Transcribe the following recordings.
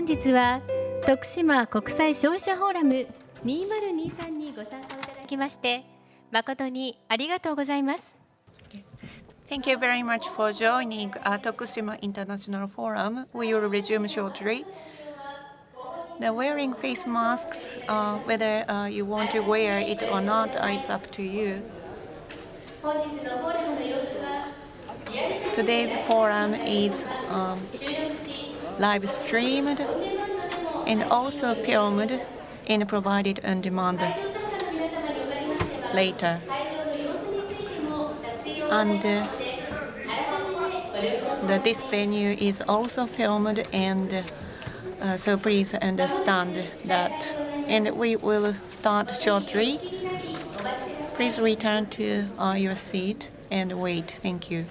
本日は徳島国際消費者フォーラム2023にご参加いただきまして誠にありがとうございます。Thank you very much for joining Tokushima International Forum. We will resume shortly. The wearing face masks, whether you want to wear it or not, it's up to you. Today's forum is live streamed and also filmed and provided on demand later. And this venue is also filmed, and so please understand that. And we will start shortly. Please return to your seat and wait. Thank you.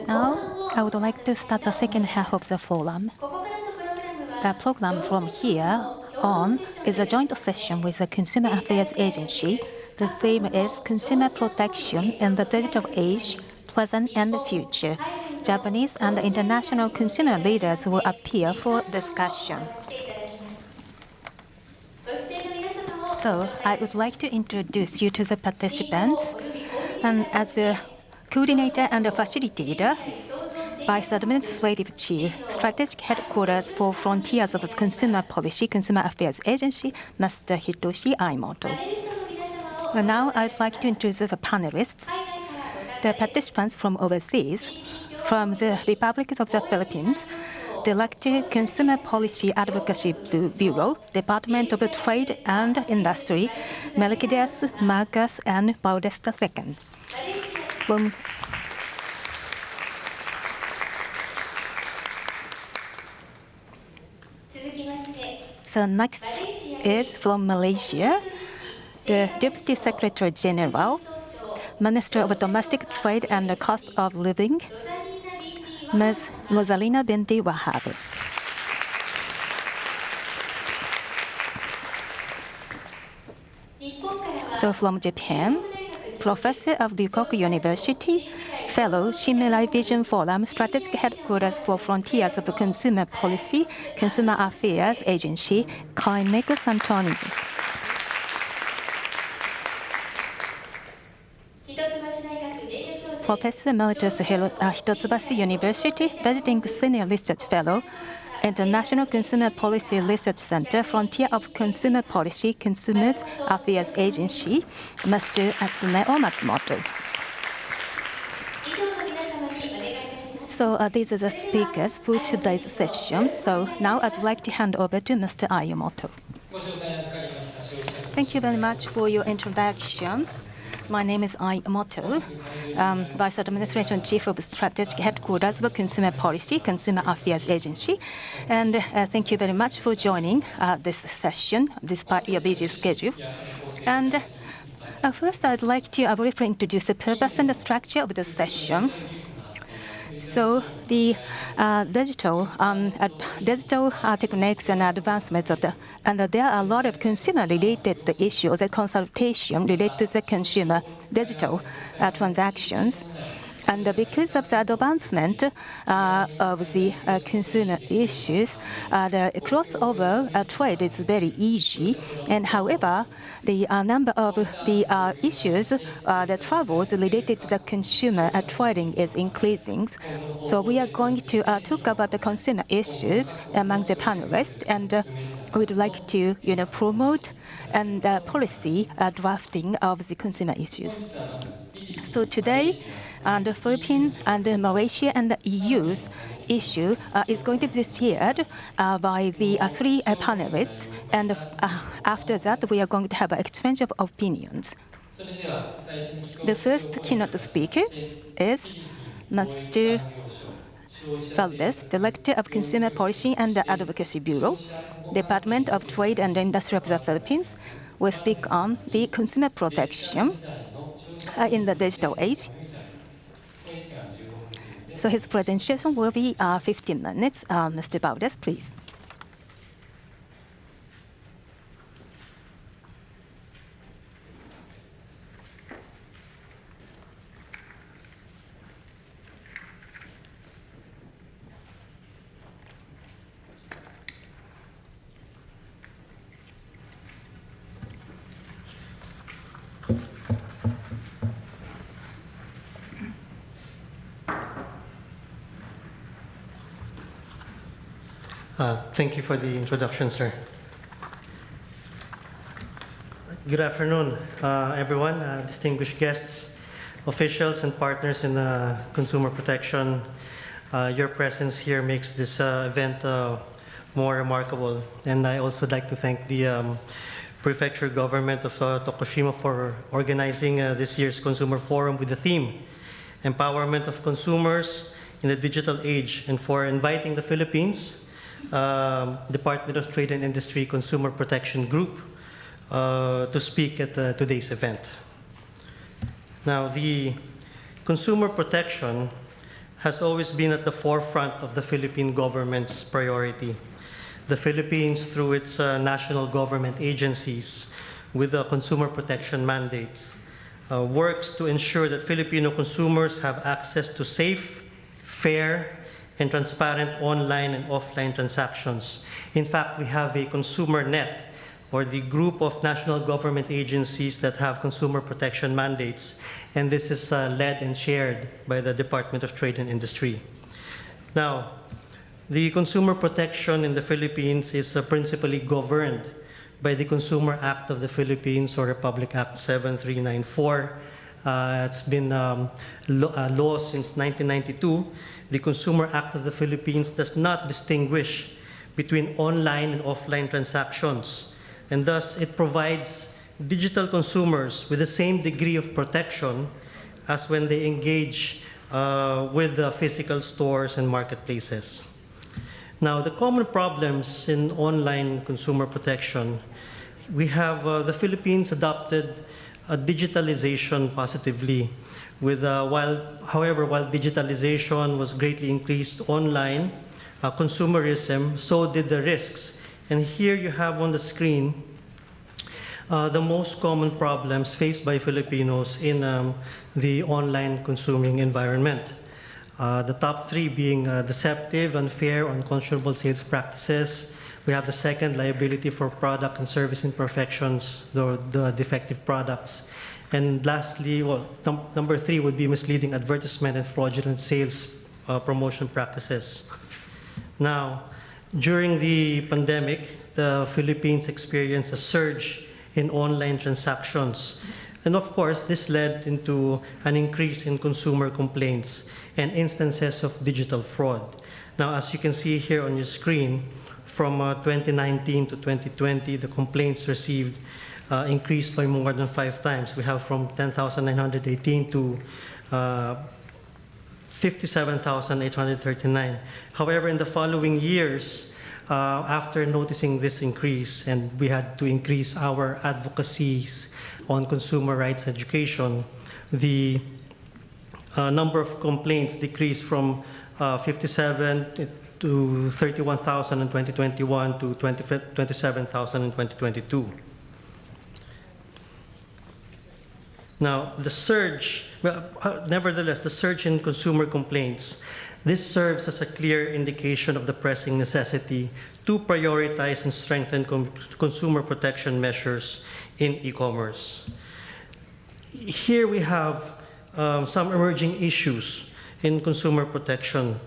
Now, I would like to start the second half of the forum. The program from here on is a joint session with the Consumer Affairs Agency. The theme is Consumer Protection in the Digital Age, Present and Future. Japanese and international consumer leaders will appear for discussion. So, I would like to introduce you to the participants. And as a coordinator and a facilitator, Vice Administrative Chief, Strategic Headquarters for Frontiers of Consumer Policy, Consumer Affairs Agency, Master Hitoshi Aimoto. And now I'd like to introduce the panelists. The participants from overseas, from the Republic of the Philippines, Director Consumer Policy Advocacy Bureau, Department of Trade and Industry, Melquiades Marcus and Baudesta II. From So next is from Malaysia, the Deputy Secretary General, Minister of Domestic Trade and the Cost of Living, Ms. Rosalina binti Wahab. So from Japan, Professor of Ryukoku University, Fellow Shimilai Vision Forum, Strategic Headquarters for Frontiers of Consumer Policy, Consumer Affairs Agency, Kaineko Santonius. Professor Emeritus Hitotsubashi University, Visiting Senior Research Fellow, International Consumer Policy Research Center, Frontier of Consumer Policy, Consumers Affairs Agency, Mr. Atsuneo Matsumoto. So these are the speakers for today's session. So now I'd like to hand over to Mr. Ayamoto. Thank you very much for your introduction. My name is Ayamoto, Vice Administration Chief of Strategic Headquarters of Consumer Policy, Consumer Affairs Agency. And thank you very much for joining this session, despite your busy schedule. And first, I'd like to briefly introduce the purpose and the structure of the session. So the digital techniques and advancements of and there are a lot of consumer-related issues and consultation related to the consumer digital transactions. And because of the advancement of the consumer issues, the crossover trade is very easy. And however, the number of the issues, the troubles related to the consumer trading is increasing. So we are going to talk about the consumer issues among the panelists, and we'd like to promote and policy drafting of the consumer issues. So today, the Philippines and Malaysia and the EU's issue is going to be shared by the three panelists, and after that we are going to have an exchange of opinions. The first keynote speaker is Mr. Valdez, Director of Consumer Policy and Advocacy Bureau, Department of Trade and Industry of the Philippines, will speak on the consumer protection in the digital age. So his presentation will be 15 minutes. Mr. Valdez, please. Thank you for the introduction, sir. Good afternoon, everyone, distinguished guests, officials, and partners in consumer protection. Your presence here makes this event more remarkable. And I also would like to thank the Prefecture Government of Tokushima for organizing this year's Consumer Forum with the theme, Empowerment of Consumers in the Digital Age, and for inviting the Philippines Department of Trade and Industry Consumer Protection Group to speak at today's event. Now, the consumer protection has always been at the forefront of the Philippine government's priority. The Philippines, through its national government agencies with consumer protection mandates, works to ensure that Filipino consumers have access to safe, fair, and transparent online and offline transactions. In fact, we have a consumer net, or the group of national government agencies that have consumer protection mandates, and this is led and shared by the Department of Trade and Industry. Now, the consumer protection in the Philippines is principally governed by the Consumer Act of the Philippines, or Republic Act 7394. It's been law since 1992. The Consumer Act of the Philippines does not distinguish between online and offline transactions, and thus it provides digital consumers with the same degree of protection as when they engage with the physical stores and marketplaces. Now, the common problems in online consumer protection, we have the Philippines adopted digitalization positively. However, while digitalization was greatly increased online, consumerism, so did the risks. And here you have on the screen the most common problems faced by Filipinos in the online consuming environment. The top three being deceptive, unfair, unconscionable sales practices. We have the second, liability for product and service imperfections, the defective products. And lastly, number three would be misleading advertisement and fraudulent sales promotion practices. Now, during the pandemic, the Philippines experienced a surge in online transactions. And of course, this led into an increase in consumer complaints and instances of digital fraud. Now, as you can see here on your screen, from 2019 to 2020, the complaints received increased by more than 5 times. We have from 10,918 to 57,839. However, in the following years, after noticing this increase, and we had to increase our advocacies on consumer rights education, the number of complaints decreased from 57 to 31,000 in 2021 to 27,000 in 2022. Now, the surge, nevertheless, the surge in consumer complaints, this serves as a clear indication of the pressing necessity to prioritize and strengthen consumer protection measures in e-commerce. Here we have some emerging issues in consumer protection.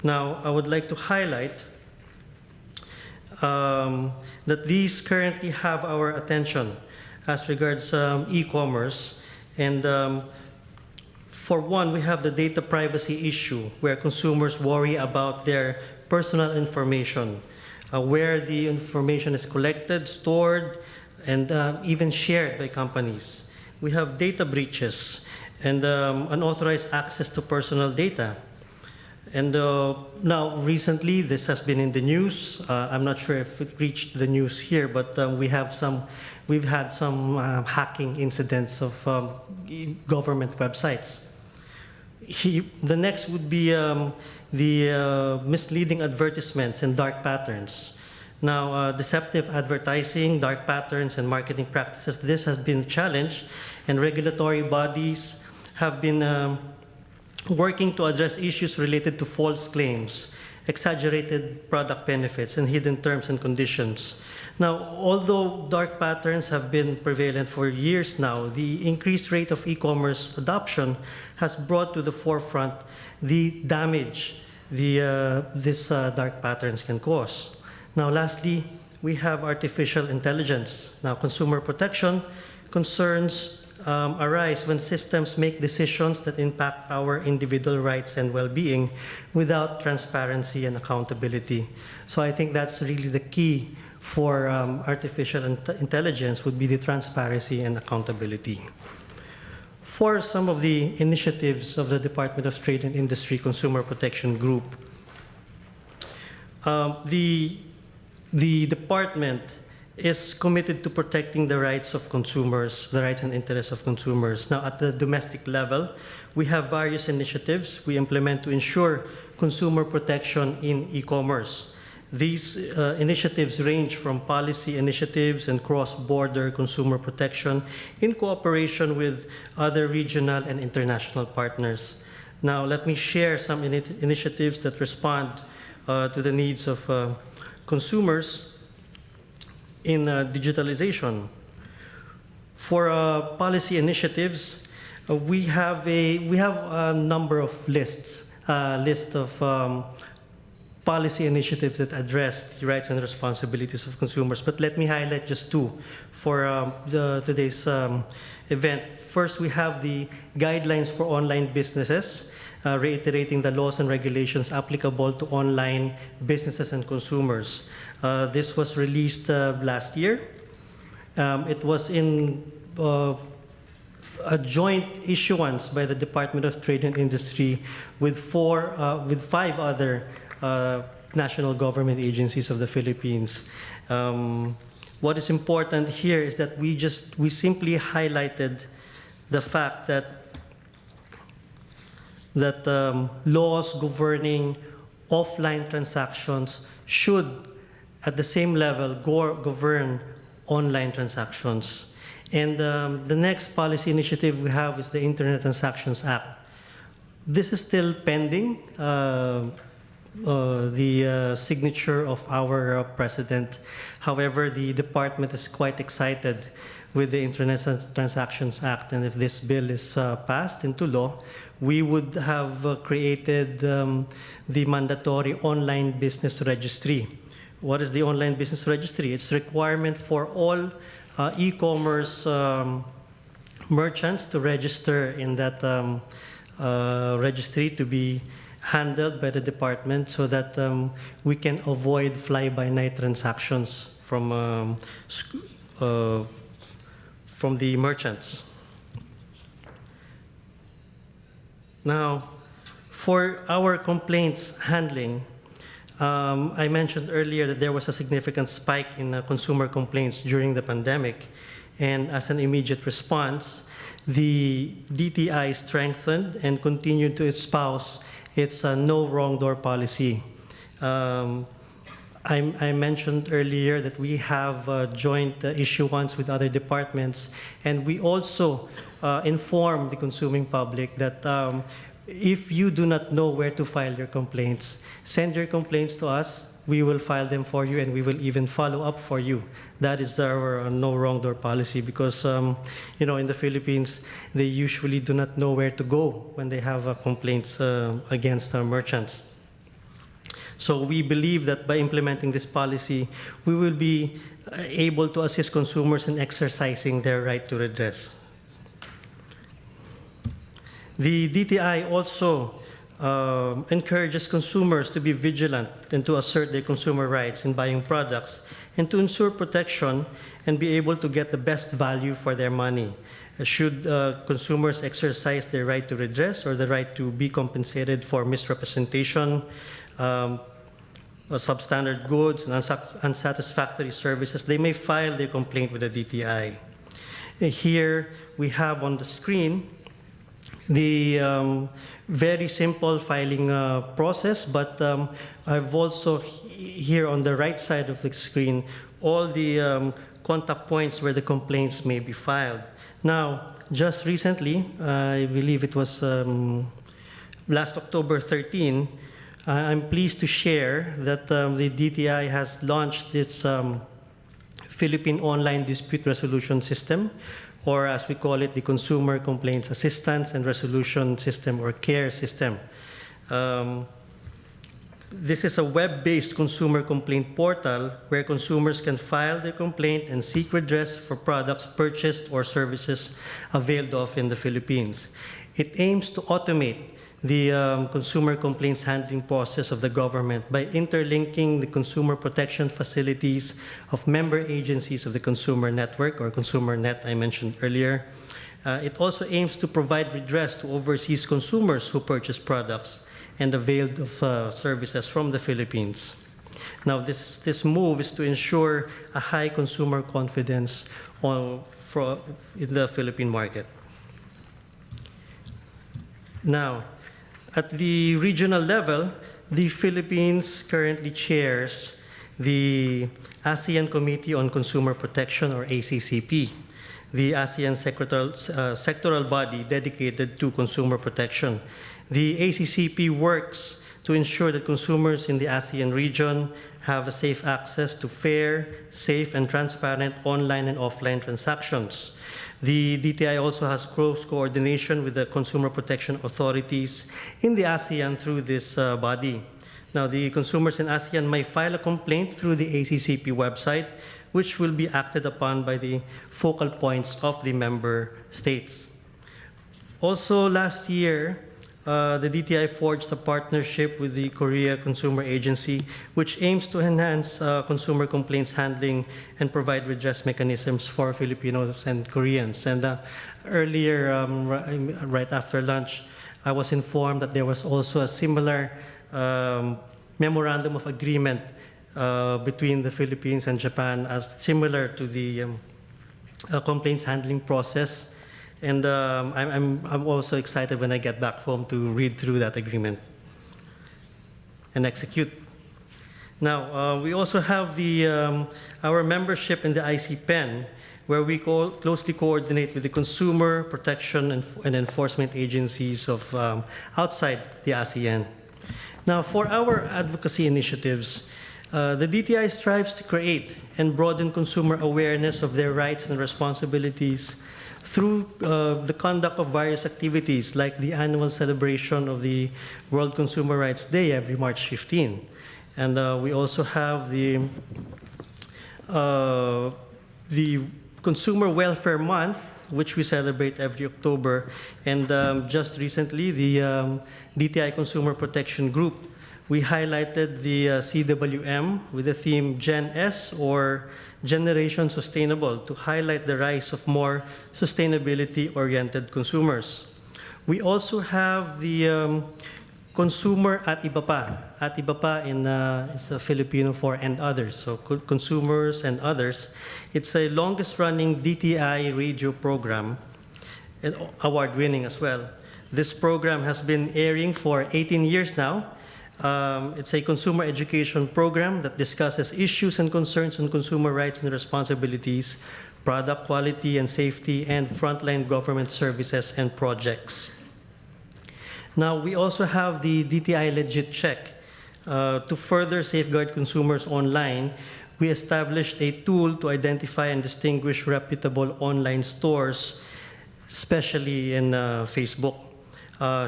Now, I would like to highlight that these currently have our attention as regards e-commerce. And for one, we have the data privacy issue, where consumers worry about their personal information, where the information is collected, stored, and even shared by companies. We have data breaches and unauthorized access to personal data. And now, recently, this has been in the news. I'm not sure if it reached the news here, but we've had some hacking incidents of government websites. The next would be the misleading advertisements and dark patterns. Now, deceptive advertising, dark patterns, and marketing practices, this has been a challenge, and regulatory bodies have been working to address issues related to false claims, exaggerated product benefits, and hidden terms and conditions. Now, although dark patterns have been prevalent for years now, the increased rate of e-commerce adoption has brought to the forefront the damage these dark patterns can cause. Now, lastly, we have artificial intelligence. Now, consumer protection concerns arise when systems make decisions that impact our individual rights and well-being without transparency and accountability. So I think that's really the key for artificial intelligence, would be the transparency and accountability. For some of the initiatives of the Department of Trade and Industry Consumer Protection Group, the department is committed to protecting the rights of consumers, the rights and interests of consumers. Now, at the domestic level, we have various initiatives we implement to ensure consumer protection in e-commerce. These initiatives range from policy initiatives and cross-border consumer protection in cooperation with other regional and international partners. Now, let me share some initiatives that respond to the needs of consumers in digitalization. For policy initiatives, we have a number of lists of policy initiatives that address the rights and responsibilities of consumers. But let me highlight just two for today's event. First, we have the guidelines for online businesses, reiterating the laws and regulations applicable to online businesses and consumers. This was released last year. It was in a joint issuance by the Department of Trade and Industry with 5 other national government agencies of the Philippines. What is important here is that we simply highlighted the fact that laws governing offline transactions should, at the same level, govern online transactions. And the next policy initiative we have is the Internet Transactions Act. This is still pending the signature of our president. However, the department is quite excited with the Internet Transactions Act, and if this bill is passed into law, we would have created the mandatory online business registry. What is the online business registry? It's a requirement for all e-commerce merchants to register in that registry, to be handled by the department, so that we can avoid fly-by-night transactions from the merchants. Now, for our complaints handling, I mentioned earlier that there was a significant spike in consumer complaints during the pandemic, and as an immediate response, the DTI strengthened and continued to espouse its no wrong door policy. I mentioned earlier that we have joint issuance with other departments, and we also inform the consuming public that if you do not know where to file your complaints, send your complaints to us. We will file them for you, and we will even follow up for you. That is our no wrong door policy, because you know, in the Philippines, they usually do not know where to go when they have complaints against merchants. So we believe that by implementing this policy, we will be able to assist consumers in exercising their right to redress. The DTI also encourages consumers to be vigilant and to assert their consumer rights in buying products, and to ensure protection and be able to get the best value for their money. Should consumers exercise their right to redress or the right to be compensated for misrepresentation, substandard goods, and unsatisfactory services, they may file their complaint with the DTI. Here we have on the screen the very simple filing process, but I've also here on the right side of the screen all the contact points where the complaints may be filed. Now, just recently, I believe it was last October 13, I'm pleased to share that the DTI has launched its Philippine Online Dispute Resolution System, or as we call it, the Consumer Complaints Assistance and Resolution System, or CARE system. This is a web-based consumer complaint portal where consumers can file their complaint and seek redress for products purchased or services availed of in the Philippines. It aims to automate the consumer complaints handling process of the government by interlinking the consumer protection facilities of member agencies of the Consumer Network, or Consumer Net I mentioned earlier. It also aims to provide redress to overseas consumers who purchase products and availed of services from the Philippines. Now, this move is to ensure a high consumer confidence in the Philippine market. Now, at the regional level, the Philippines currently chairs the ASEAN Committee on Consumer Protection, or ACCP, the ASEAN sectoral body dedicated to consumer protection. The ACCP works to ensure that consumers in the ASEAN region have a safe access to fair, safe, and transparent online and offline transactions. The DTI also has close coordination with the consumer protection authorities in the ASEAN through this body. Now, the consumers in ASEAN may file a complaint through the ACCP website, which will be acted upon by the focal points of the member states. Also, last year, the DTI forged a partnership with the Korea Consumer Agency, which aims to enhance consumer complaints handling and provide redress mechanisms for Filipinos and Koreans. And earlier, right after lunch, I was informed that there was also a similar memorandum of agreement between the Philippines and Japan, as similar to the complaints handling process. And I'm also excited when I get back home to read through that agreement and execute. Now, we also have our membership in the ICPEN, where we closely coordinate with the consumer protection and enforcement agencies of outside the ASEAN. Now, for our advocacy initiatives, the DTI strives to create and broaden consumer awareness of their rights and responsibilities through the conduct of various activities, like the annual celebration of the World Consumer Rights Day every March 15. And we also have the Consumer Welfare Month, which we celebrate every October. And just recently, the DTI Consumer Protection Group, we highlighted the CWM with the theme Gen S, or Generation Sustainable, to highlight the rise of more sustainability-oriented consumers. We also have the Consumer at Iba Pa. At Iba Pa is a Filipino for and others, so consumers and others. It's the longest-running DTI radio program, and award-winning as well. This program has been airing for 18 years now. It's a consumer education program that discusses issues and concerns on consumer rights and responsibilities, product quality and safety, and frontline government services and projects. Now, we also have the DTI Legit Check. To further safeguard consumers online, we established a tool to identify and distinguish reputable online stores, especially in Facebook.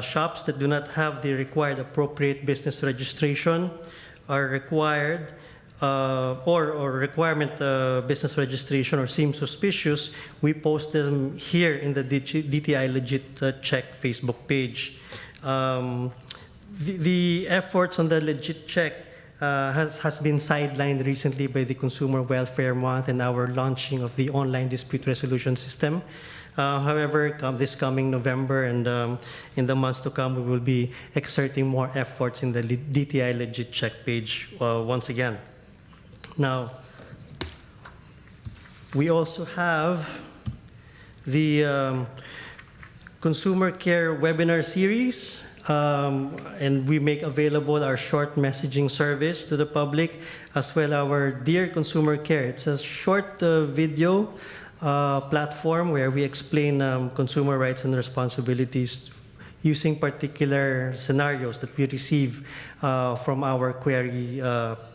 Shops that do not have the required appropriate business registration are required, or requirement business registration, or seem suspicious, we post them here in the DTI Legit Check Facebook page. The efforts on the Legit Check has been sidelined recently by the Consumer Welfare Month and our launching of the online dispute resolution system. However, this coming November and in the months to come, we will be exerting more efforts in the DTI Legit Check page once again. Now, we also have the Consumer Care webinar series, and we make available our short messaging service to the public, as well our Dear Consumer Care. It's a short video platform where we explain consumer rights and responsibilities using particular scenarios that we receive from our query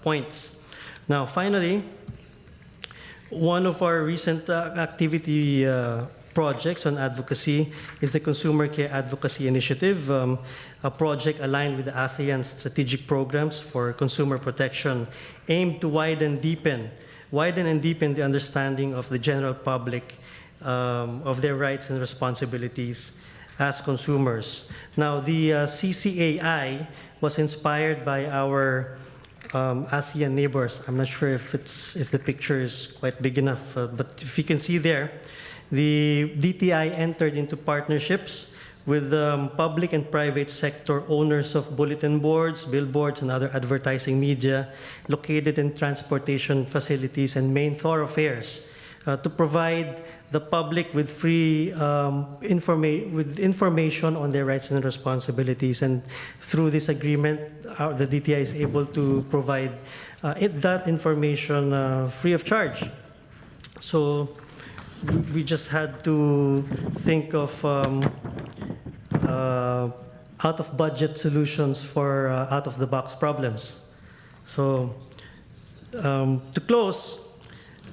points. Now, finally, one of our recent activity projects on advocacy is the Consumer Care Advocacy Initiative, a project aligned with the ASEAN strategic programs for consumer protection, aimed to widen and deepen the understanding of the general public of their rights and responsibilities as consumers. Now, the CCAI was inspired by our ASEAN neighbors. I'm not sure if the picture is quite big enough, but if you can see there, the DTI entered into partnerships with public and private sector owners of bulletin boards, billboards, and other advertising media located in transportation facilities and main thoroughfares to provide the public with free information on their rights and responsibilities. And through this agreement, the DTI is able to provide that information free of charge. So we just had to think of out-of-budget solutions for out-of-the-box problems. So to close,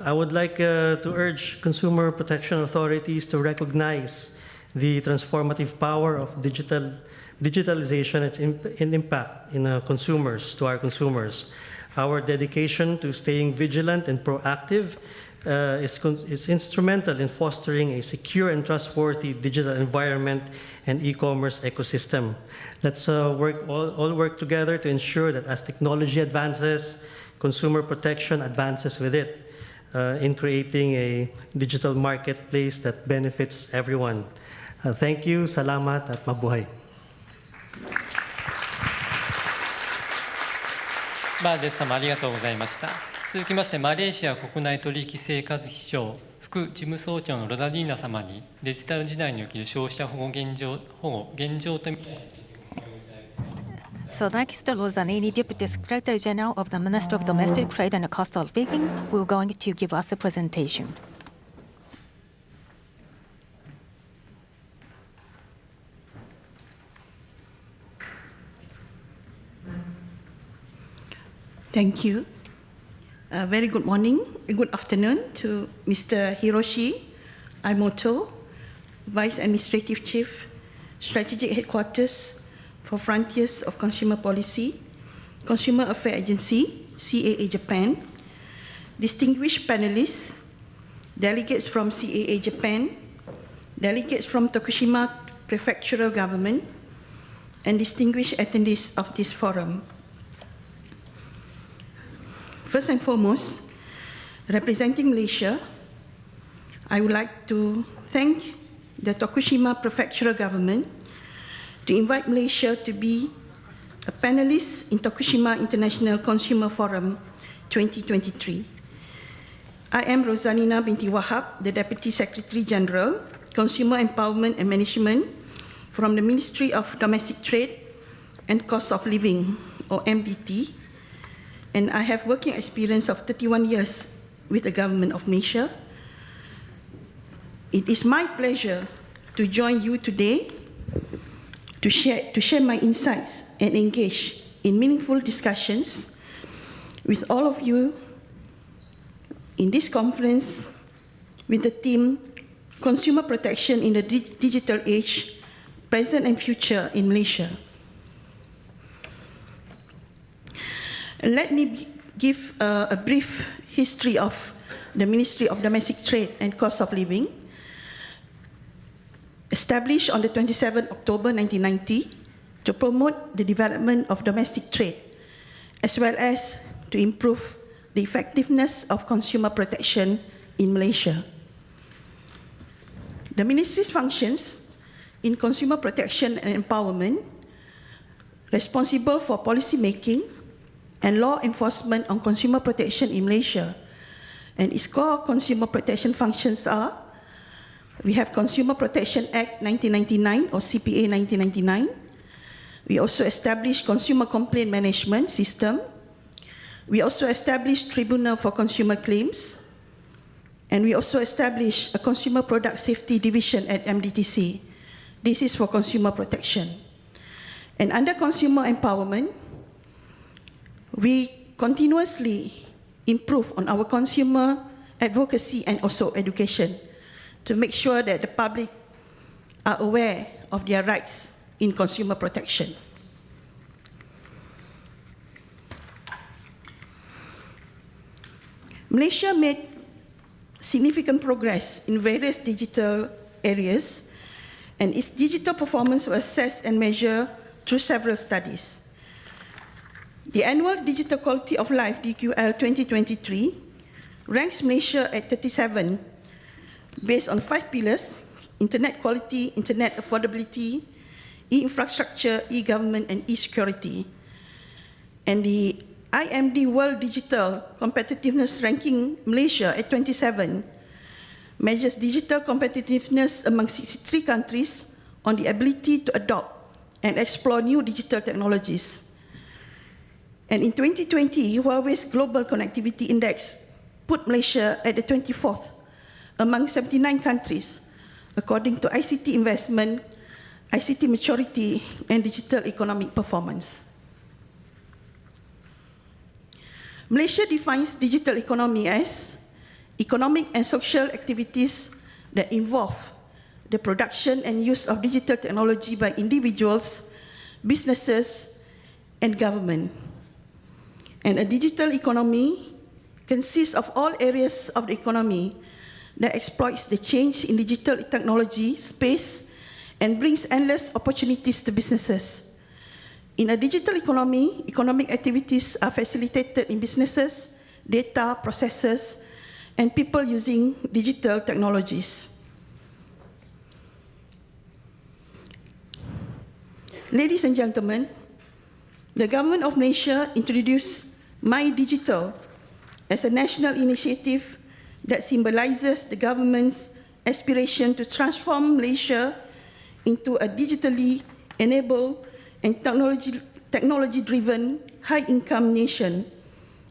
I would like to urge consumer protection authorities to recognize the transformative power of digitalization and impact in consumers, to our consumers. Our dedication to staying vigilant and proactive is instrumental in fostering a secure and trustworthy digital environment and e-commerce ecosystem. Let's all work together to ensure that as technology advances, consumer protection advances with it, in creating a digital marketplace that benefits everyone. Thank you, salamat, at mabuhay. バーデス様ありがとうございました。続きまして、マレーシア国内取引生活費省副事務総長のロザリーナ様にデジタル時代における消費者保護現状と未来についてお答えください。So next, Rosanini, Deputy Secretary General of the Ministry of Domestic Trade and Cost of Living, will going to give us a presentation. Thank you. Very good morning, good afternoon to Mr. Hiroshi Aimoto, Vice Administrative Chief, Strategic Headquarters for Frontiers of Consumer Policy, Consumer Affairs Agency, CAA Japan, distinguished panelists, delegates from CAA Japan, delegates from Tokushima Prefectural Government, and distinguished attendees of this forum. First and foremost, representing Malaysia, I would like to thank the Tokushima Prefectural Government to invite Malaysia to be a panelist in Tokushima International Consumer Forum 2023. I am Rosanina binti Wahab, the Deputy Secretary General, Consumer Empowerment and Management from the Ministry of Domestic Trade and Cost of Living, or MDT, and I have working experience of 31 years with the Government of Malaysia. It is my pleasure to join you today to share my insights and engage in meaningful discussions with all of you in this conference with the theme Consumer Protection in the Digital Age, Present and Future in Malaysia. Let me give a brief history of the Ministry of Domestic Trade and Cost of Living. Established on the 27th October 1990 to promote the development of domestic trade, as well as to improve the effectiveness of consumer protection in Malaysia. The Ministry's functions in consumer protection and empowerment, responsible for policy making and law enforcement on consumer protection in Malaysia. And its core consumer protection functions are, we have Consumer Protection Act 1999 or CPA 1999. We also established Consumer Complaint Management System. We also established Tribunal for Consumer Claims. And we also established a Consumer Product Safety Division at MDTC. This is for consumer protection. And under consumer empowerment, we continuously improve on our consumer advocacy and also education to make sure that the public are aware of their rights in consumer protection. Malaysia made significant progress in various digital areas, and its digital performance was assessed and measured through several studies. The Annual Digital Quality of Life, DQL 2023, ranks Malaysia at 37 based on 5 pillars: internet quality, internet affordability, e-infrastructure, e-government, and e-security. And the IMD World Digital Competitiveness ranking Malaysia at 27 measures digital competitiveness among 63 countries on the ability to adopt and explore new digital technologies. And in 2020, Huawei's Global Connectivity Index put Malaysia at the 24th among 79 countries, according to ICT investment, ICT maturity, and digital economic performance. Malaysia defines digital economy as economic and social activities that involve the production and use of digital technology by individuals, businesses, and government. And a digital economy consists of all areas of the economy that exploits the change in digital technology space and brings endless opportunities to businesses. In a digital economy, economic activities are facilitated in businesses, data, processes, and people using digital technologies. Ladies and gentlemen, the Government of Malaysia introduced My Digital as a national initiative that symbolizes the government's aspiration to transform Malaysia into a digitally enabled and technology-driven high-income nation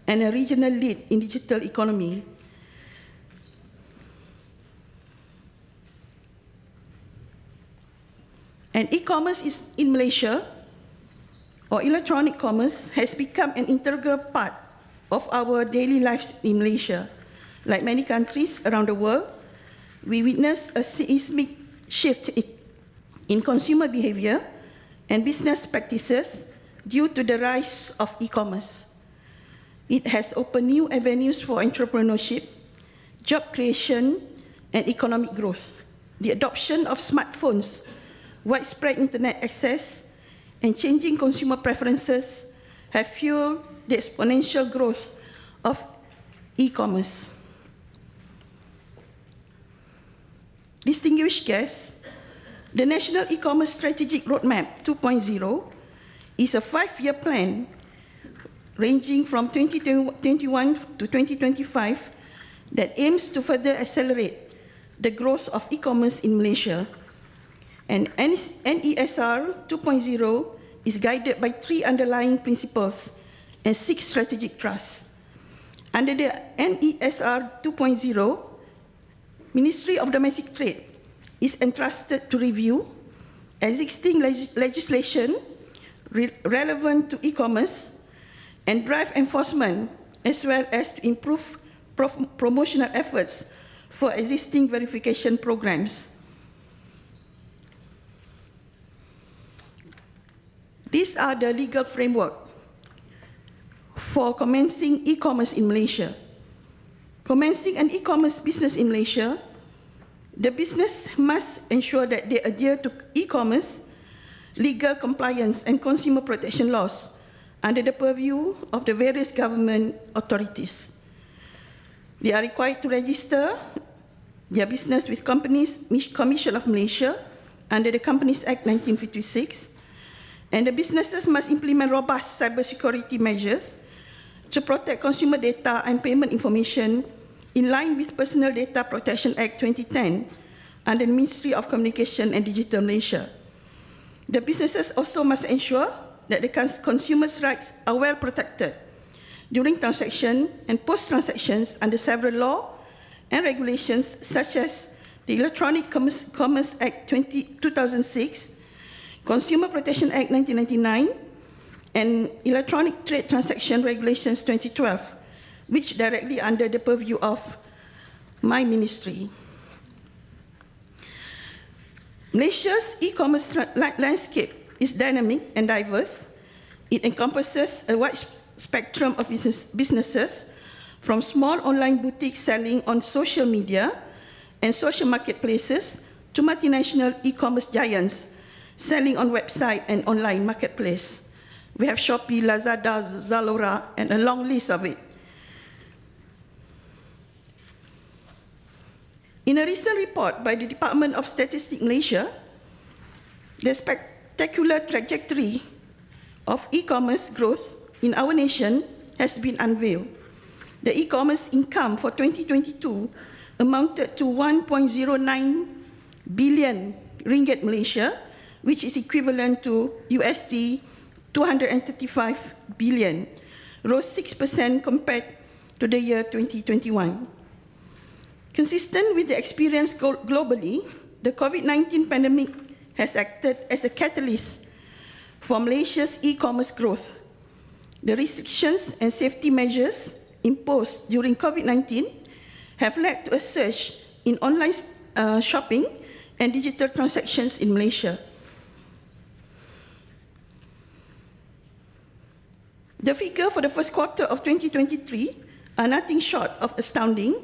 and a regional lead in digital economy. And e-commerce in Malaysia, or electronic commerce, has become an integral part of our daily lives in Malaysia. Like many countries around the world, we witness a seismic shift in consumer behavior and business practices due to the rise of e-commerce. It has opened new avenues for entrepreneurship, job creation, and economic growth. The adoption of smartphones, widespread internet access, and changing consumer preferences have fueled the exponential growth of e-commerce. Distinguished guests, the National E-Commerce Strategic Roadmap 2.0 is a 5-year plan ranging from 2021 to 2025 that aims to further accelerate the growth of e-commerce in Malaysia. And NESR 2.0 is guided by 3 underlying principles and 6 strategic thrusts. Under the NESR 2.0, Ministry of Domestic Trade is entrusted to review existing legislation relevant to e-commerce and drive enforcement, as well as to improve promotional efforts for existing verification programs. These are the legal framework for commencing e-commerce in Malaysia. Commencing an e-commerce business in Malaysia, the business must ensure that they adhere to e-commerce, legal compliance, and consumer protection laws under the purview of the various government authorities. They are required to register their business with Companies Commission of Malaysia under the Companies Act 1956, and the businesses must implement robust cybersecurity measures to protect consumer data and payment information in line with Personal Data Protection Act 2010 under the Ministry of Communication and Digital Malaysia. The businesses also must ensure that the consumers' rights are well protected during transaction and post-transactions under several laws and regulations such as the Electronic Commerce Act 2006, Consumer Protection Act 1999, and Electronic Trade Transaction Regulations 2012, which directly under the purview of my ministry. Malaysia's e-commerce landscape is dynamic and diverse. It encompasses a wide spectrum of businesses, from small online boutiques selling on social media and social marketplaces to multinational e-commerce giants selling on website and online marketplace. We have Shopee, Lazada, Zalora, and a long list of it. In a recent report by the Department of Statistics Malaysia, the spectacular trajectory of e-commerce growth in our nation has been unveiled. The e-commerce income for 2022 amounted to 1.09 billion ringgit Malaysia, which is equivalent to USD 235 billion, rose 6% compared to the year 2021. Consistent with the experience globally, the COVID-19 pandemic has acted as a catalyst for Malaysia's e-commerce growth. The restrictions and safety measures imposed during COVID-19 have led to a surge in online shopping and digital transactions in Malaysia. The figure for the first quarter of 2023 are nothing short of astounding.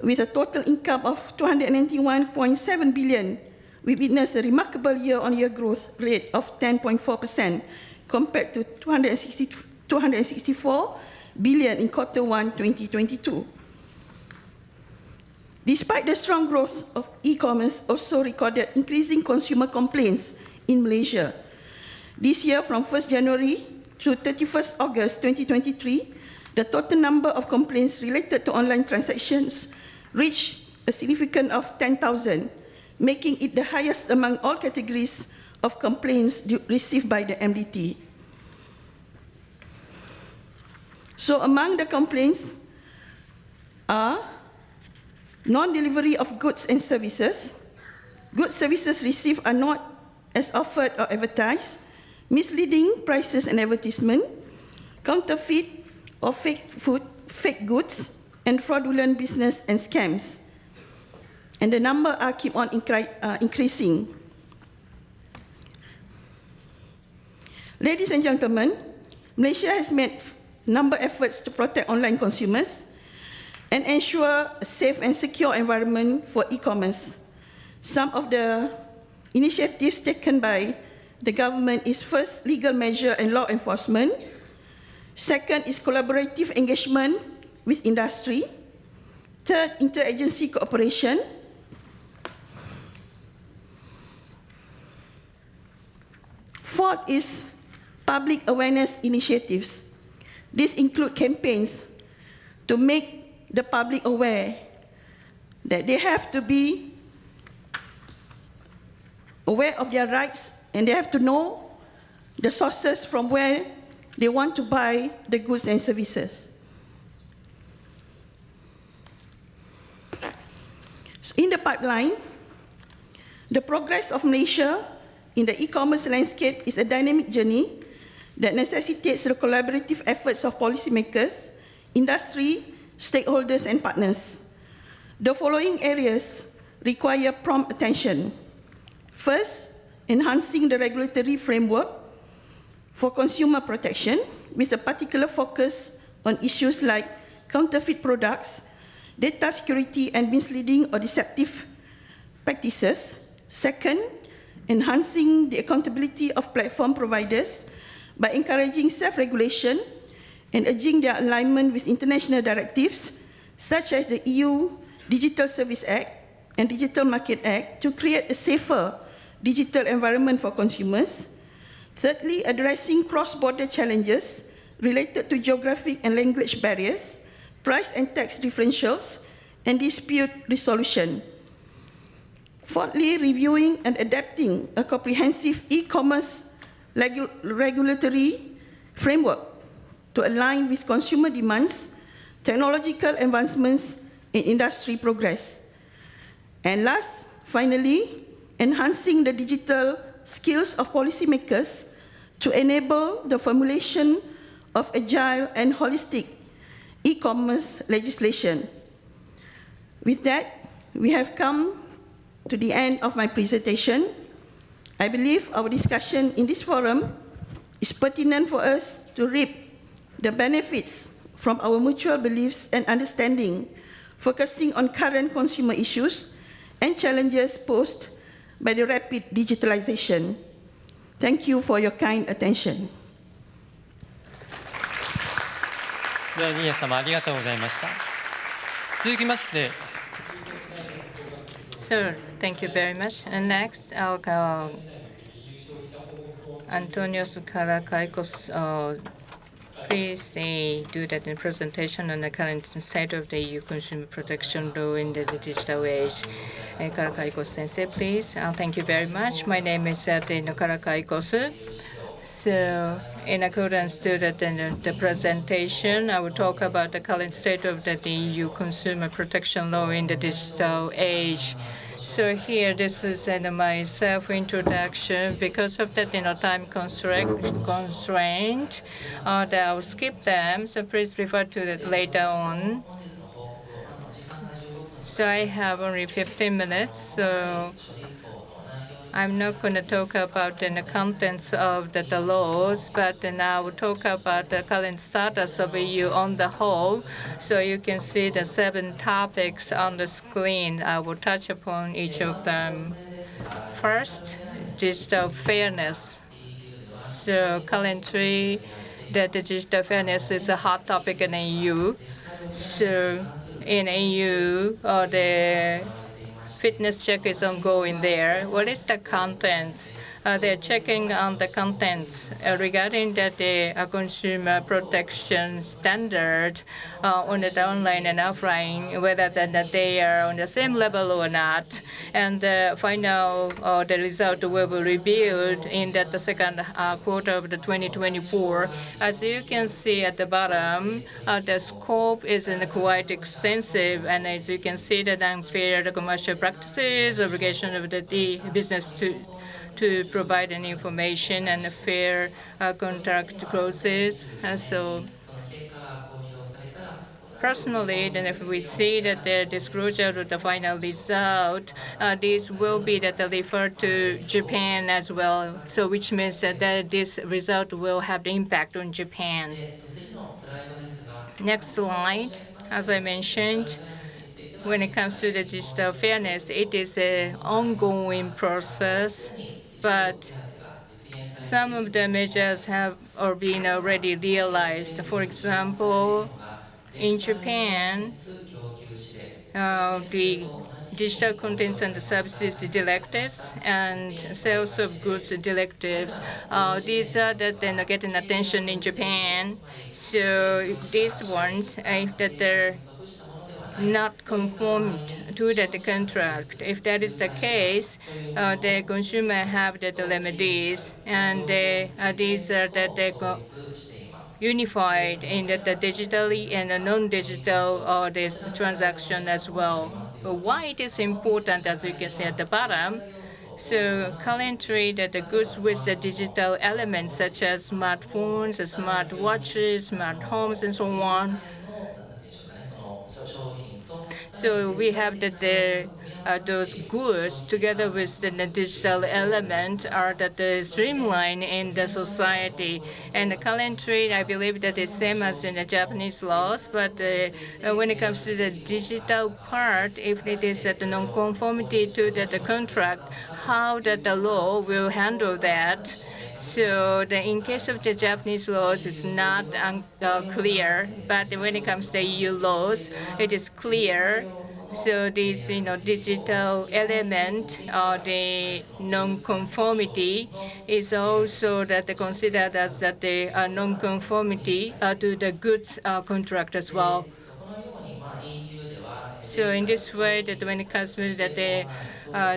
With a total income of 291.7 billion, we witnessed a remarkable year-on-year growth rate of 10.4% compared to 264 billion in quarter 1, 2022. Despite the strong growth of e-commerce, also recorded increasing consumer complaints in Malaysia. This year, from 1st January to 31st August 2023, the total number of complaints related to online transactions reached a significant of 10,000, making it the highest among all categories of complaints received by the MDT. So among the complaints are non-delivery of goods and services, goods services received are not as offered or advertised, misleading prices and advertisement, counterfeit or fake goods, and fraudulent business and scams. And the number are keep on increasing. Ladies and gentlemen, Malaysia has made number of efforts to protect online consumers and ensure a safe and secure environment for e-commerce. Some of the initiatives taken by the government is first, legal measure and law enforcement. Second is collaborative engagement with industry. Third, interagency cooperation. Fourth is public awareness initiatives. These include campaigns to make the public aware that they have to be aware of their rights and they have to know the sources from where they want to buy the goods and services. So in the pipeline, the progress of Malaysia in the e-commerce landscape is a dynamic journey that necessitates the collaborative efforts of policymakers, industry, stakeholders, and partners. The following areas require prompt attention. First, enhancing the regulatory framework for consumer protection with a particular focus on issues like counterfeit products, data security, and misleading or deceptive practices. Second, enhancing the accountability of platform providers by encouraging self-regulation and urging their alignment with international directives such as the EU Digital Service Act and Digital Market Act to create a safer digital environment for consumers. Thirdly, addressing cross-border challenges related to geographic and language barriers, price and tax differentials, and dispute resolution. Fourthly, reviewing and adapting a comprehensive e-commerce regulatory framework to align with consumer demands, technological advancements, and industry progress. And last, finally, enhancing the digital skills of policymakers to enable the formulation of agile and holistic e-commerce legislation. With that, we have come to the end of my presentation. I believe our discussion in this forum is pertinent for us to reap the benefits from our mutual beliefs and understanding, focusing on current consumer issues and challenges posed by the rapid digitalization. Thank you for your kind attention. では、ニーヤ様ありがとうございました。続きまして、Sir, thank you very much. And next, I'll go Antonios Karakaikos. Please do that in presentation on the current state of the EU consumer protection law in the digital age. Karakaikos Sensei, please. Thank you very much. My name is Dino Karakaikos. So, in accordance to the presentation, I will talk about the current state of the EU consumer protection law in the digital age. So here, this is my self-introduction. Because of that, time constraint, I'll skip them. So please refer to it later on. So I have only 15 minutes. So I'm not going to talk about the contents of the laws, but then I will talk about the current status of EU on the whole. So you can see the 7 topics on the screen. I will touch upon each of them. First, digital fairness. So currently, the digital fairness is a hot topic in the EU. So in EU, the fitness check is ongoing there. What is the contents? they're checking on the contents regarding the consumer protection standard on the online and offline, whether that they are on the same level or not. And the final the result will be revealed in the second quarter of the 2024. As you can see at the bottom, the scope is quite extensive, and as you can see, that unfair commercial practices, obligation of the business to provide an information and a fair contract clauses. So personally, then if we see that the disclosure of the final result, this will be that referred to Japan as well. So which means that this result will have the impact on Japan. Next slide. As I mentioned, when it comes to the digital fairness, it is an ongoing process, but some of the measures have been already realized. For example, in Japan, the digital contents and services directives and sales of goods directives, these are that then getting attention in Japan. So these ones, that they're not conformed to that contract. If that is the case, the consumer have the remedies, and these are that they go unified in the digitally and non-digital this transaction as well. But why it is important, as you can see at the bottom, so currently the goods with the digital elements such as smartphones, smartwatches, smart homes, and so on. So we have those goods together with the digital element are the streamline in the society. And currently, I believe that is same as in the Japanese laws. But when it comes to the digital part, if it is the non-conformity to the contract, how that the law will handle that. So in case of the Japanese laws, it's not clear. But when it comes to EU laws, it is clear. So this digital element, the non-conformity, is also considered as the non-conformity to the goods contract as well. So in this way, that when it comes to the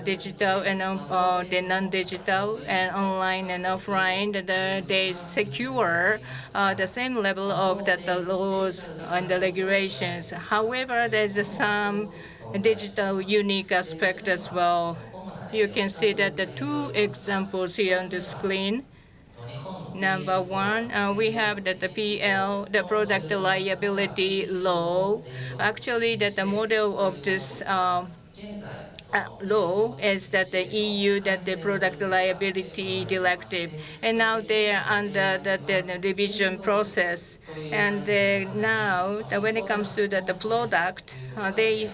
digital and the non-digital and online and offline, that they secure the same level of the laws and the regulations. However, there's some digital unique aspect as well. You can see that the two examples here on the screen. Number one, we have the PL, the product liability law. Actually, that the model of this law is that the EU, that the product liability directive, and now they are under the revision process. And now, when it comes to the product, they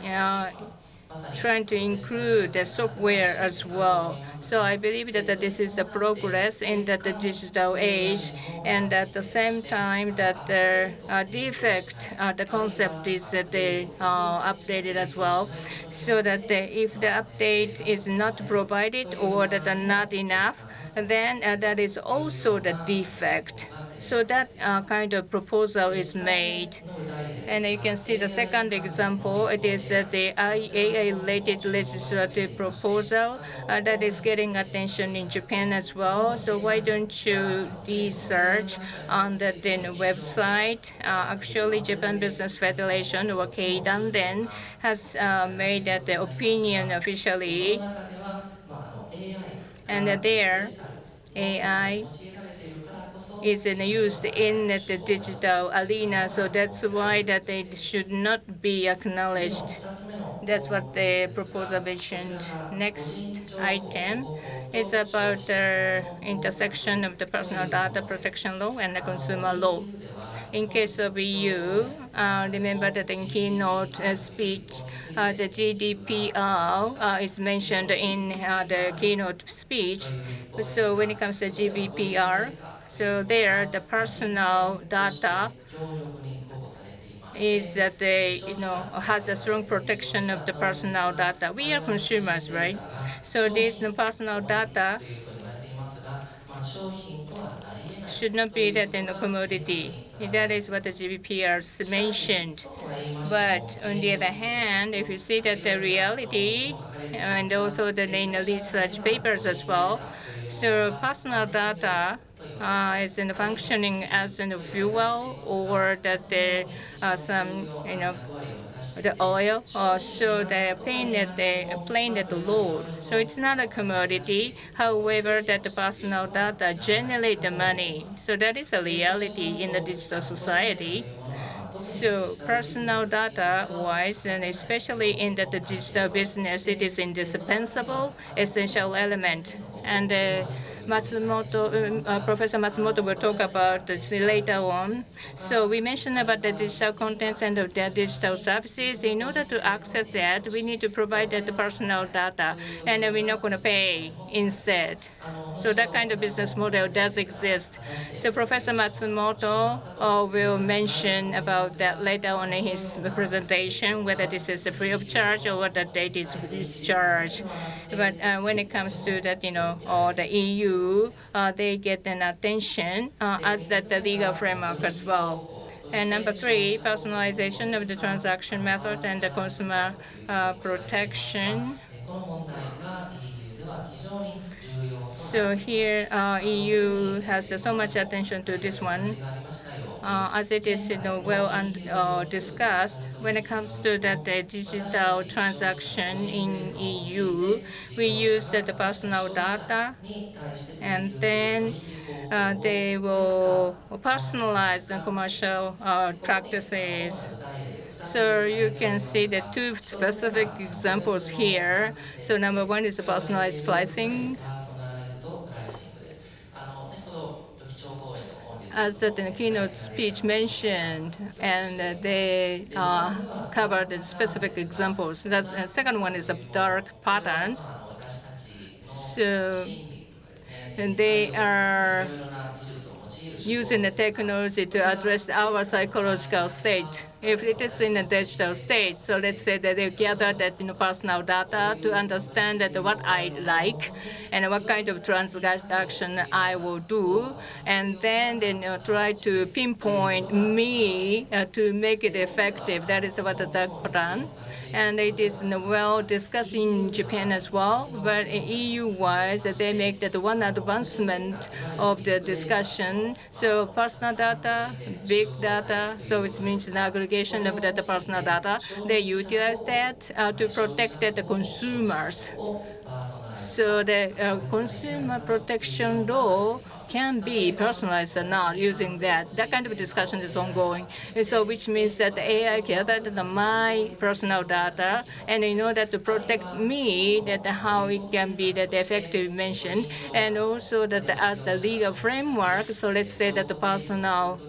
trying to include the software as well. So I believe that this is the progress in the digital age, and at the same time that the defect, the concept is updated as well, so that if the update is not provided or that are not enough, then that is also the defect. So that kind of proposal is made. And you can see the second example, it is the CAA-related legislative proposal that is getting attention in Japan as well. So why don't you research on the website? Actually, Japan Business Federation, or Keidan, then has made that the opinion officially. And there, AI is used in the digital arena, so that's why that it should not be acknowledged. That's what the proposal mentioned. Next item is about the intersection of the personal data protection law and the consumer law. In case of EU, remember that in keynote speech, the GDPR is mentioned in the keynote speech. So when it comes to GDPR, so there, the personal data is that they, has a strong protection of the personal data. We are consumers, right? So this personal data should not be that in a commodity. That is what the GDPR mentioned. But on the other hand, if you see that the reality, and also the in the research papers as well, so personal data is in functioning as a fuel, or that there are some, the oil, so they're playing that the load. So it's not a commodity. However, that the personal data generate the money. So that is a reality in the digital society. So personal data wise, and especially in the digital business, it is indispensable, essential element. And Professor Matsumoto will talk about this later on. So we mentioned about the digital contents and the digital services. In order to access that, we need to provide the personal data, and we're not going to pay instead. So that kind of business model does exist. So Professor Matsumoto will mention about that later on in his presentation, whether this is free of charge or whether it is with charge. But when it comes to that, or the EU, they get an attention as that the legal framework as well. And number three, personalization of the transaction method and the consumer protection. So here, EU has so much attention to this one, as it is well discussed. When it comes to that the digital transaction in EU, we use the personal data, and then they will personalize the commercial practices. So you can see the two specific examples here. So number one is the personalized pricing. As the keynote speech mentioned, and they covered the specific examples. The second one is the dark patterns. So, and they are using the technology to address our psychological state. If it is in a digital state, so let's say that they gather that personal data to understand that what I like and what kind of transaction I will do, and then they try to pinpoint me to make it effective. That is what the dark pattern. And it is well discussed in Japan as well. But EU-wise, they make that one advancement of the discussion. So personal data, big data, so it means the aggregation of the personal data. They utilize that to protect the consumers. So the consumer protection law can be personalized or not using that. That kind of discussion is ongoing. And so which means that the AI gathered my personal data, and in order to protect me, that how it can be that effective mentioned, and also that as the legal framework, so let's say that the personal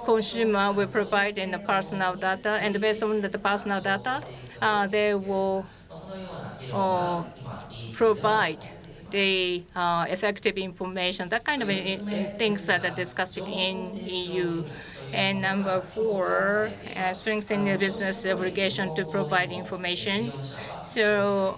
consumer will provide in the personal data, and based on the personal data, they will provide the effective information. That kind of things that are discussed in EU. And number four, strengthening the business obligation to provide information. So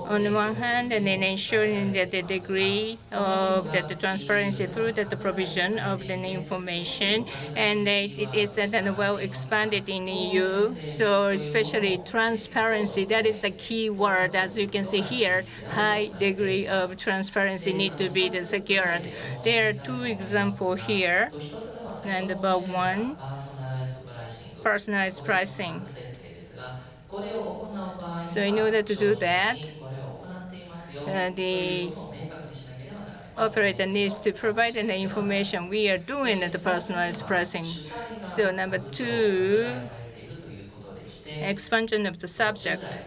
on the one hand, and then ensuring that the degree of that the transparency through the provision of the information, and it is then well expanded in EU. So especially transparency, that is the key word. As you can see here, high degree of transparency need to be secured. There are two examples here. And about one, personalized pricing. So in order to do that, the operator needs to provide the information. We are doing the personalized pricing. So number two, expansion of the subject.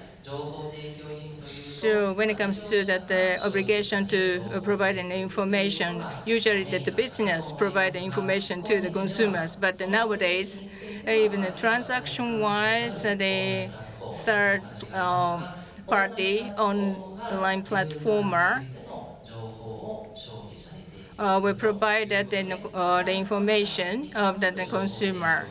So when it comes to that the obligation to provide an information, usually that the business provide the information to the consumers. But nowadays, even the transaction-wise, the third party online platformer will provide that the information of the consumer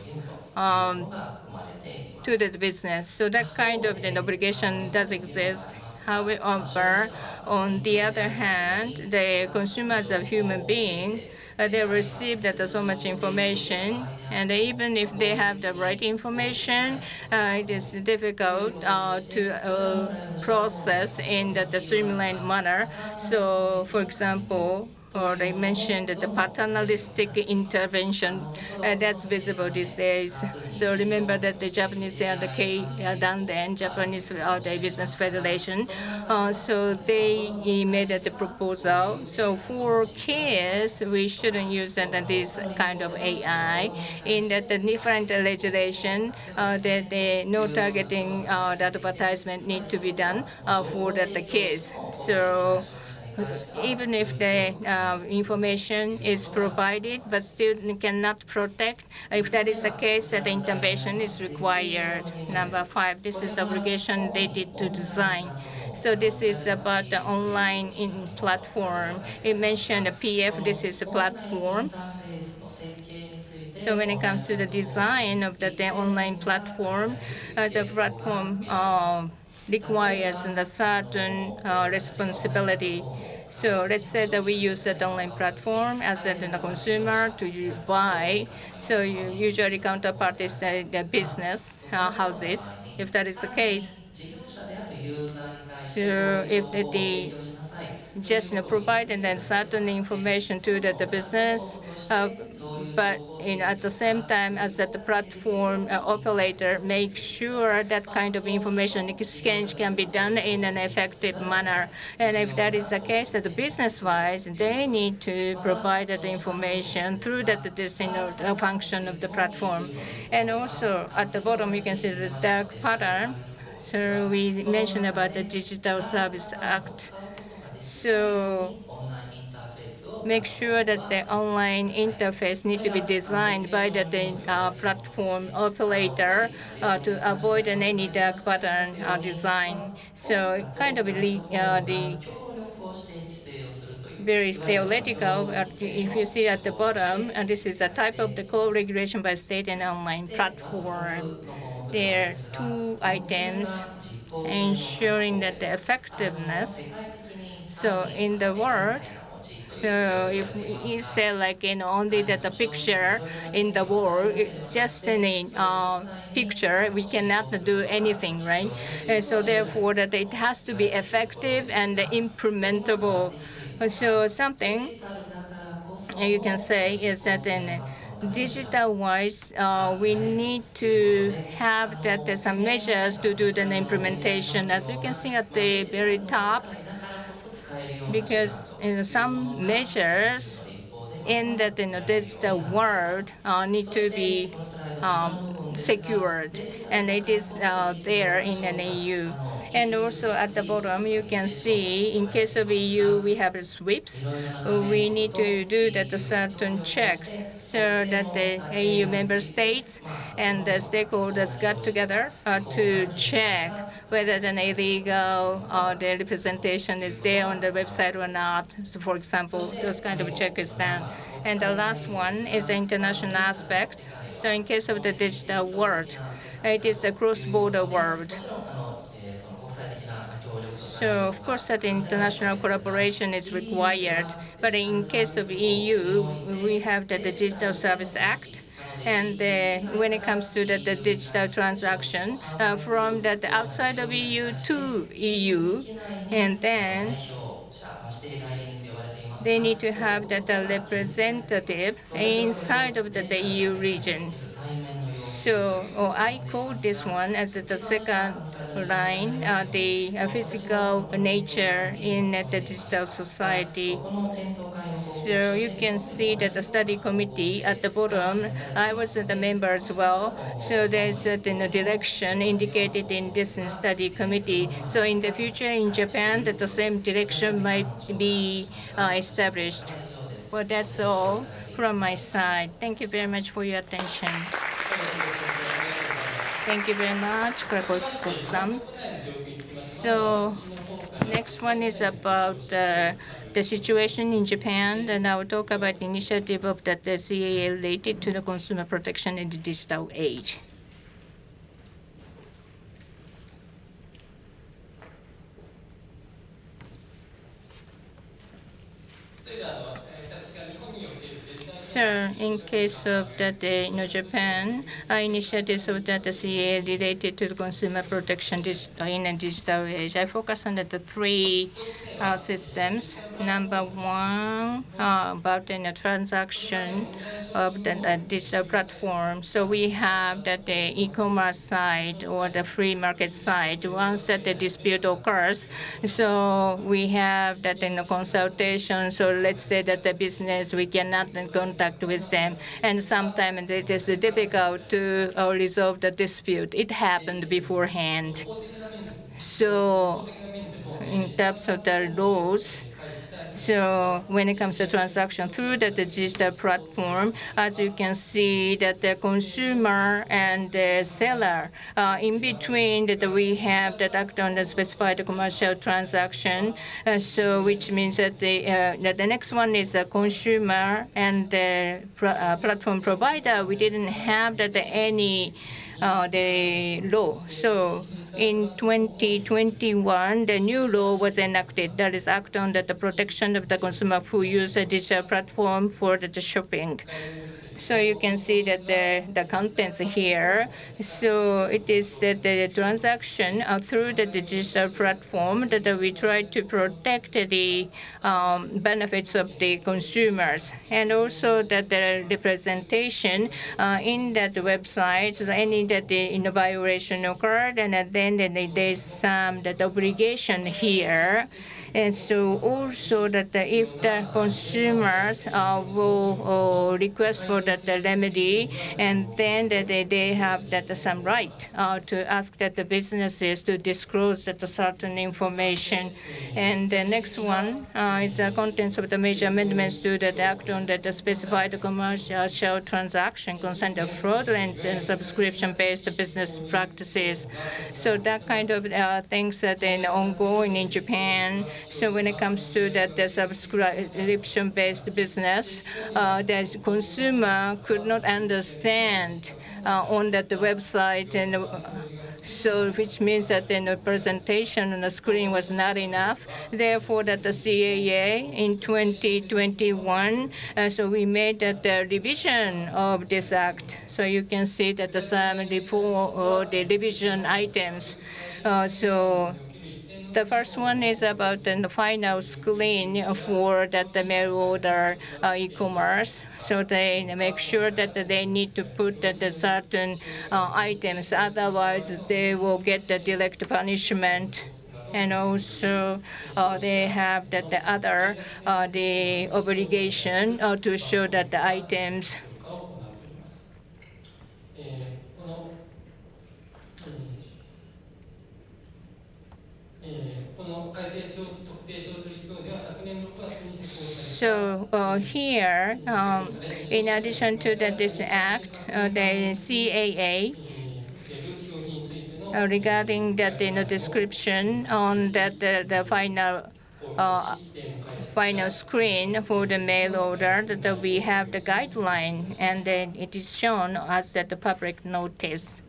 to the business. So that kind of an obligation does exist. However, on the other hand, the consumers are human beings. They receive that so much information, and even if they have the right information, it is difficult to process in the streamlined manner. So, for example, or they mentioned the paternalistic intervention that's visible these days. So remember that the Japanese are the K-Danden, Japanese are the Business Federation. So they made the proposal. So for kids, we shouldn't use this kind of AI. In that the different legislation, that the no targeting the advertisement need to be done for the kids. So even if the information is provided, but still cannot protect, if that is the case, that the intervention is required. Number 5, this is the obligation related to design. So this is about the online platform. It mentioned the PF, this is a platform. So when it comes to the design of the online platform, the platform requires a certain responsibility. So let's say that we use the online platform as a consumer to buy. So usually counterparties the business houses, if that is the case. So if the just provide and then certain information to the business, but at the same time as that the platform operator make sure that kind of information exchange can be done in an effective manner. And if that is the case, that business-wise, they need to provide that information through this function of the platform. And also at the bottom, you can see the dark pattern. So we mentioned about the Digital Service Act. So make sure that the online interface need to be designed by the platform operator to avoid any dark pattern design. So kind of the very theoretical, but if you see at the bottom, and this is a type of the co-regulation by state and online platform. There are 2 items ensuring that the effectiveness. So in the world, so if you say like only that the picture in the wall, it's just a picture, we cannot do anything, right? And so therefore that it has to be effective and implementable. So something you can say is that in digital-wise, we need to have that some measures to do the implementation. As you can see at the very top, because some measures in the digital world need to be secured, and it is there in an EU. And also at the bottom, you can see in case of EU, we have SWIPs. We need to do that certain checks so that the EU member states and the stakeholders got together to check whether the illegal the representation is there on the website or not. So for example, those kind of check is done. And the last one is the international aspect. So in case of the digital world, it is a cross-border world. So of course that international collaboration is required, but in case of EU, we have the Digital Service Act. And when it comes to the digital transaction from the outside of EU to EU, and then they need to have that representative inside of the EU region. So I call this one as the second line, the physical nature in the digital society. So you can see that the study committee at the bottom, I was the member as well. So there's a direction indicated in this study committee. So in the future in Japan, that the same direction might be established. Well, that's all from my side. Thank you very much for your attention. Thank you very much, Krakow-san. So next one is about the situation in Japan, and I will talk about the initiative of the CAA related to the consumer protection in the digital age. So in case of that, Japan, initiatives of that CA related to the consumer protection in a digital age, I focus on the three systems. Number one, about the transaction of the digital platform. So we have that the e-commerce side or the free market side. Once that the dispute occurs, so we have that in the consultation. So let's say that the business, we cannot contact with them, and sometimes it is difficult to resolve the dispute. It happened beforehand. So in terms of the laws, so when it comes to transaction through the digital platform, as you can see that the consumer and the seller, in between that we have that act on the specified commercial transaction. So which means that the next one is the consumer and the platform provider. We didn't have that any the law. So in 2021, the new law was enacted. That is Act on the protection of the consumer who use a digital platform for the shopping. So you can see that the contents here. So it is that the transaction through the digital platform that we try to protect the benefits of the consumers, and also that the representation in that website, so any that the violation occurred, and then there's some that obligation here. And so also that if the consumers will request for that the remedy, and then that they have that some right to ask that the businesses to disclose that certain information. And the next one is the contents of the major amendments to the Act on the specified commercial transaction concerning fraudulent and subscription-based business practices. So that kind of things that are ongoing in Japan. So when it comes to that the subscription-based business, the consumer could not understand on that the website, and so which means that then the presentation on the screen was not enough. Therefore, that the CAA in 2021, so we made that the revision of this act. So you can see that the some the revision items. So the first one is about the final screen for that the mail order e-commerce. So they make sure that they need to put the certain items, otherwise they will get the direct punishment. And also they have that the other the obligation to show that the items. So here, in addition to this act, the CAA regarding that description on that the final screen for the mail order, that we have the guideline, and then it is shown as that the public notice.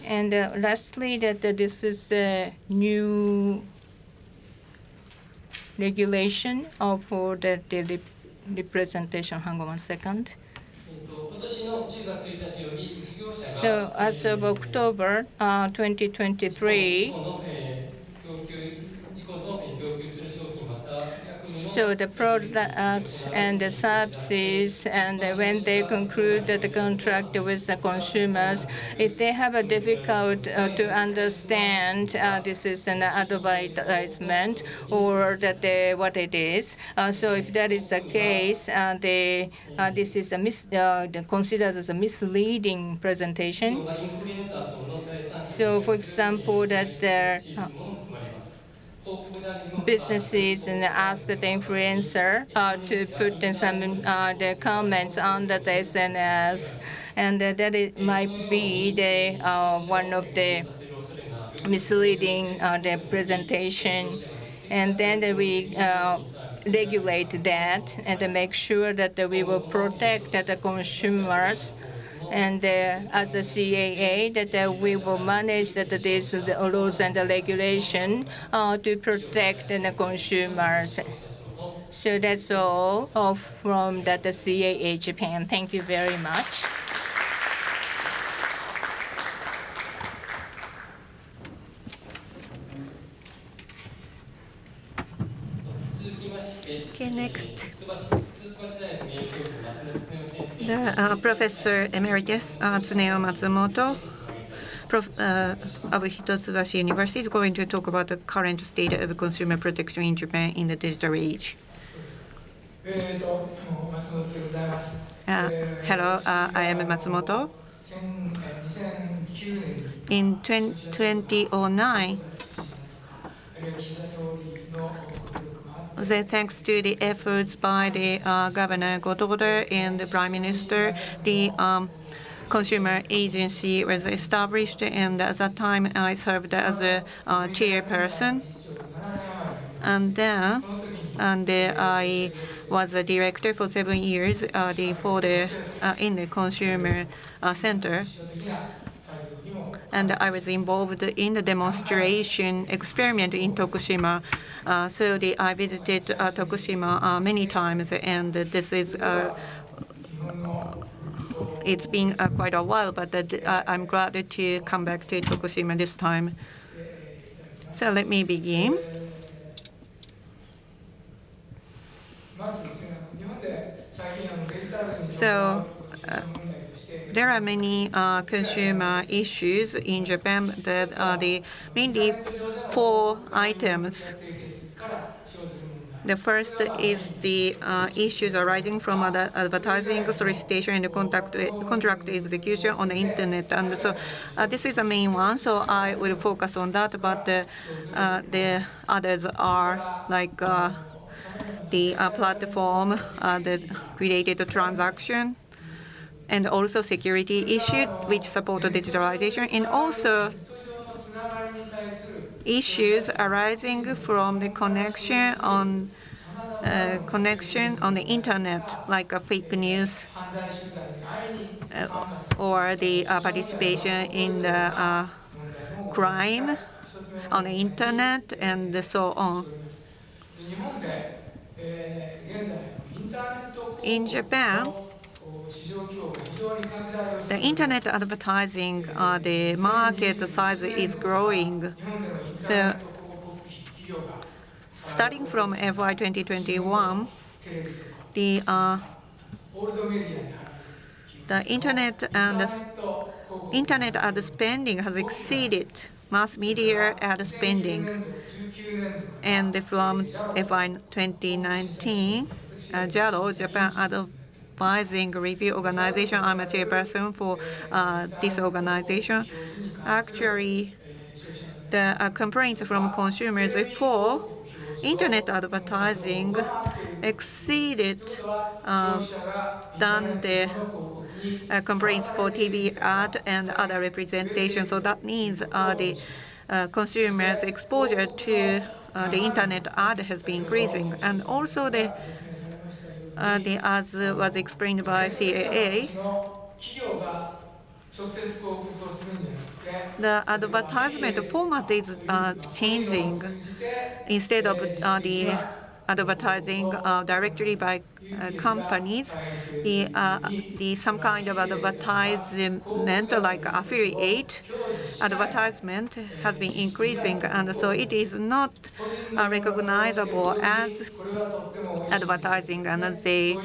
And lastly, that this is a new regulation for the representation. Hang on one second. So as of October 2023, so the products and the services, and when they conclude the contract with the consumers, if they have a difficult to understand this is an advertisement or that what it is. So if that is the case, this is considered as a misleading presentation. So for example, that businesses and ask the influencer to put in some the comments on the SNS, and that it might be the one of the misleading the presentation, and then we regulate that and make sure that we will protect the consumers. And as the CAA, that we will manage these rules and the regulation to protect the consumers. So that's all from the CAA Japan. Thank you very much. Okay, next. The Professor Emeritus Tsuneo Matsumoto of Hitotsubashi University is going to talk about the current state of consumer protection in Japan in the digital age. Hello, I am Matsumoto. In 2009, thanks to the efforts by the Governor Gotoda and the Prime Minister, the Consumer Agency was established, and at that time I served as a chairperson. And then I was a director for 7 years in the consumer center. And I was involved in the demonstration experiment in Tokushima. So I visited Tokushima many times, and this is it's been quite a while, but I'm glad to come back to Tokushima this time. So let me begin. So there are many consumer issues in Japan that are mainly 4 items. The first is the issues arising from advertising, solicitation, and contract execution on the internet. And so this is the main one, so I will focus on that, but the others are like the platform related to transaction, and also security issue which support digitalization, and also issues arising from the connection on the internet, like fake news or the participation in the crime on the internet, and so on. In Japan, the internet advertising, the market size is growing. So starting from FY 2021, the internet ad spending has exceeded mass media ad spending. And from FY 2019, JADO, Japan Advertising Review Organization, I'm a chairperson for this organization. Actually, the complaints from consumers for internet advertising exceeded than the complaints for TV ad and other representation. So that means the consumers' exposure to the internet ad has been increasing, and also as was explained by CAA, the advertisement format is changing. Instead of the advertising directly by companies, some kind of advertisement like affiliate advertisement has been increasing, and so it is not recognizable as advertising, and they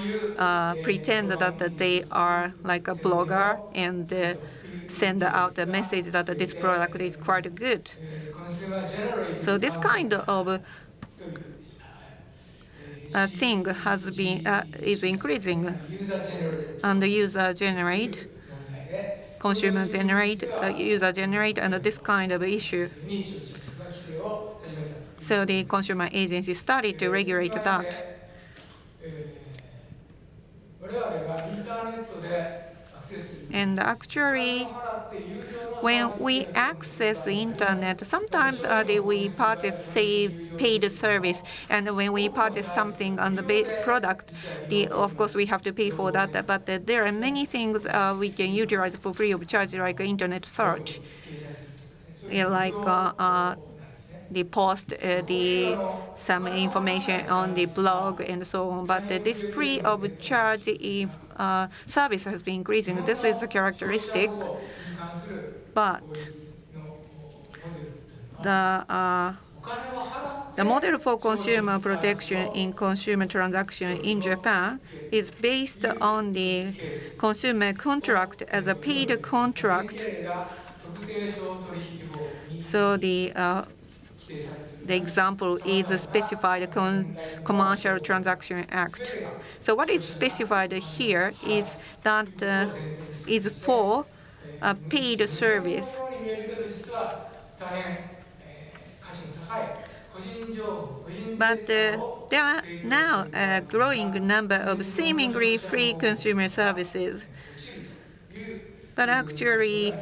pretend that they are like a blogger and send out a message that this product is quite good. So this kind of thing is increasing, and user generate, consumer generate, user generate, and this kind of issue. So the consumer agency started to regulate that. And actually, when we access the internet, sometimes we purchase, say, paid service, and when we purchase something on the product, of course we have to pay for that. But there are many things we can utilize for free of charge, like internet search, like the post, some information on the blog and so on. But this free of charge service has been increasing. This is a characteristic. But the model for consumer protection in consumer transaction in Japan is based on the consumer contract as a paid contract. So the example is the specified Commercial Transaction Act. So what is specified here is that is for a paid service. But there are now a growing number of seemingly free consumer services. But actually,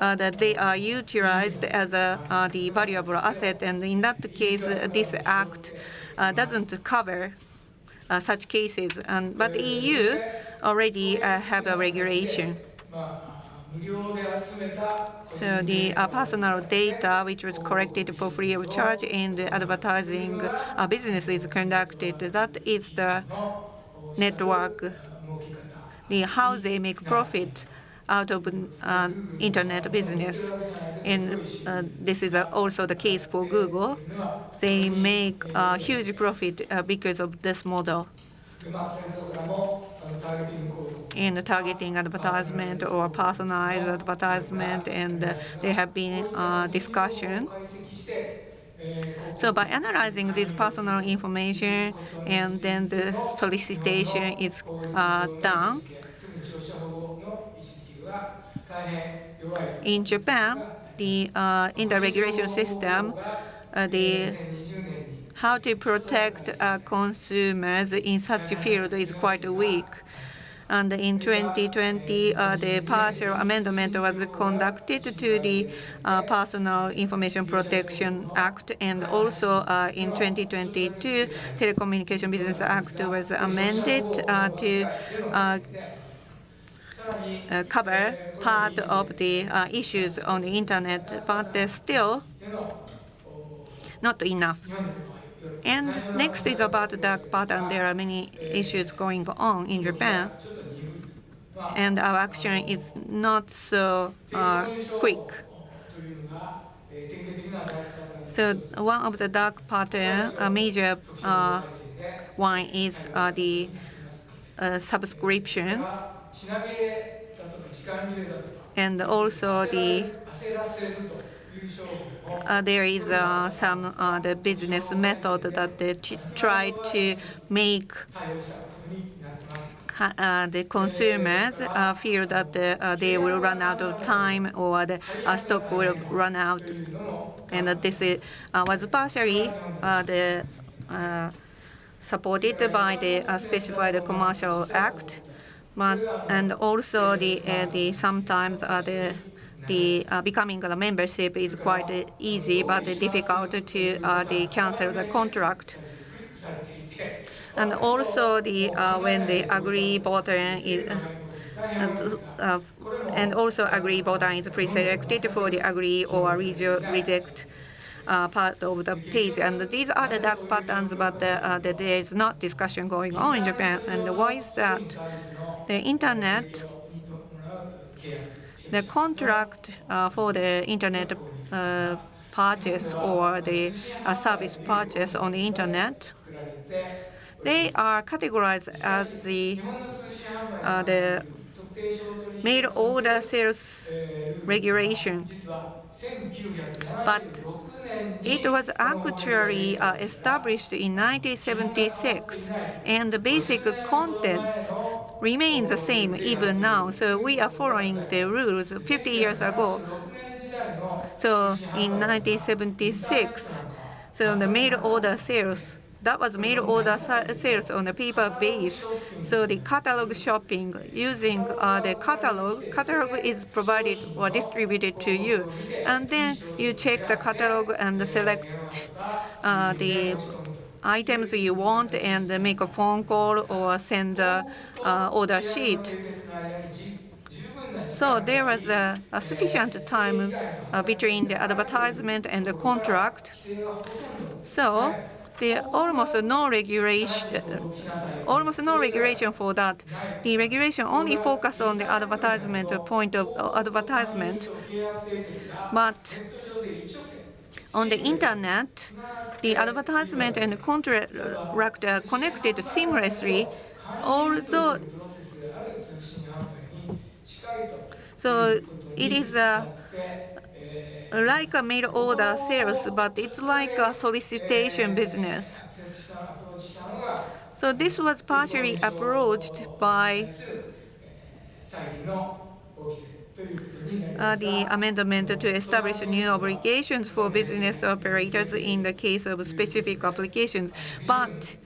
that they are utilized as the valuable asset, and in that case, this act doesn't cover such cases. But EU already have a regulation. So the personal data, which was collected for free of charge in the advertising business is conducted, that is the network, how they make profit out of internet business. And this is also the case for Google. They make a huge profit because of this model. In targeting advertisement or personalized advertisement, and there have been discussion. So by analyzing this personal information and then the solicitation is done, in Japan, in the regulation system, how to protect consumers in such a field is quite weak. And in 2020, the partial amendment was conducted to the Personal Information Protection Act, and also in 2022, Telecommunication Business Act was amended to cover part of the issues on the internet, but still not enough. And next is about the dark pattern. There are many issues going on in Japan, and our action is not so quick. So one of the dark pattern, a major one is the subscription, and also there is some the business method that they try to make the consumers feel that they will run out of time, or the stock will run out. And this was partially supported by the specified Commercial Act, and also sometimes the becoming a membership is quite easy, but difficult to cancel the contract. And also when the agree button is and also agree button is pre-selected for the agree or reject part of the page. And these are the dark patterns, but there is not discussion going on in Japan. And why is that? The internet, the contract for the internet purchase or the service purchase on the internet, they are categorized as the mail order sales regulation. But it was actually established in 1976, and the basic contents remain the same even now. So we are following the rules 50 years ago. So in 1976, so the mail order sales that was mail order sales on a paper base. So the catalog shopping using the catalog is provided or distributed to you, and then you check the catalog and select the items you want and make a phone call or send a order sheet. So there was a sufficient time between the advertisement and the contract. So there almost no regulation for that. The regulation only focused on the advertisement point of advertisement, but on the internet, the advertisement and contract are connected seamlessly, although so it is like a mail order sales, but it's like a solicitation business. So this was partially approached by the amendment to establish new obligations for business operators in the case of specific applications, but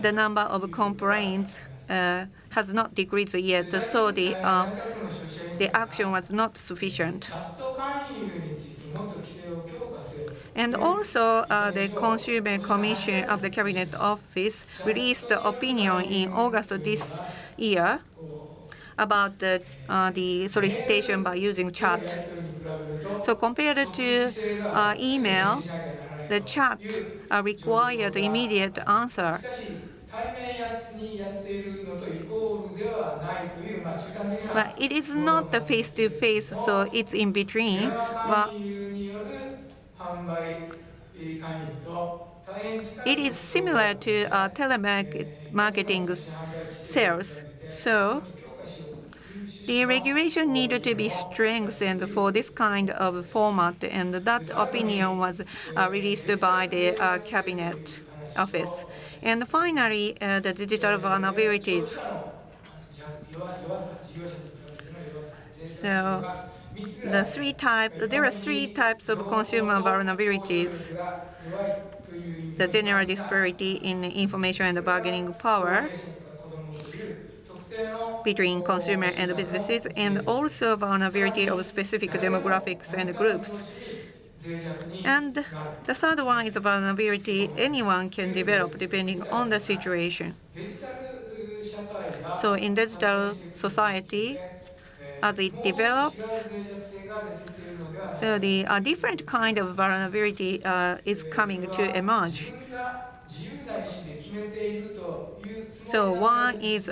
the number of complaints has not decreased yet, so the action was not sufficient. And also, the Consumer Commission of the Cabinet Office released the opinion in August of this year about the solicitation by using chat. So compared to email, the chat required immediate answer. But it is not the face-to-face, so it's in between. But it is similar to telemarketing sales. So the regulation needed to be strengthened for this kind of format, and that opinion was released by the Cabinet Office. And finally, the digital vulnerabilities. So there are three types of consumer vulnerabilities. The general disparity in information and bargaining power between consumer and businesses, and also vulnerability of specific demographics and groups. And the third one is vulnerability anyone can develop depending on the situation. So in digital society, as it develops, so the different kind of vulnerability is coming to emerge. So one is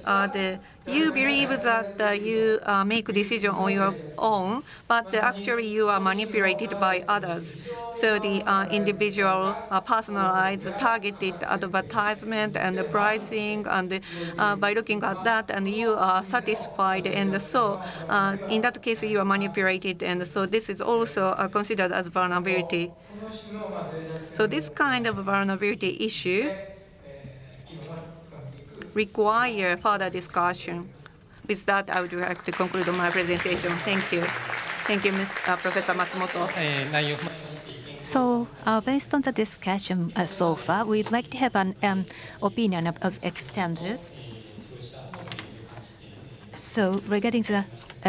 you believe that you make a decision on your own, but actually you are manipulated by others. So the individual personalized targeted advertisement and the pricing, and by looking at that, and you are satisfied, and so in that case you are manipulated, and so this is also considered as vulnerability. So this kind of vulnerability issue require further discussion. With that, I would like to conclude my presentation. Thank you. Thank you, Professor Matsumoto. So based on the discussion so far, we'd like to have an opinion of exchanges. So regarding the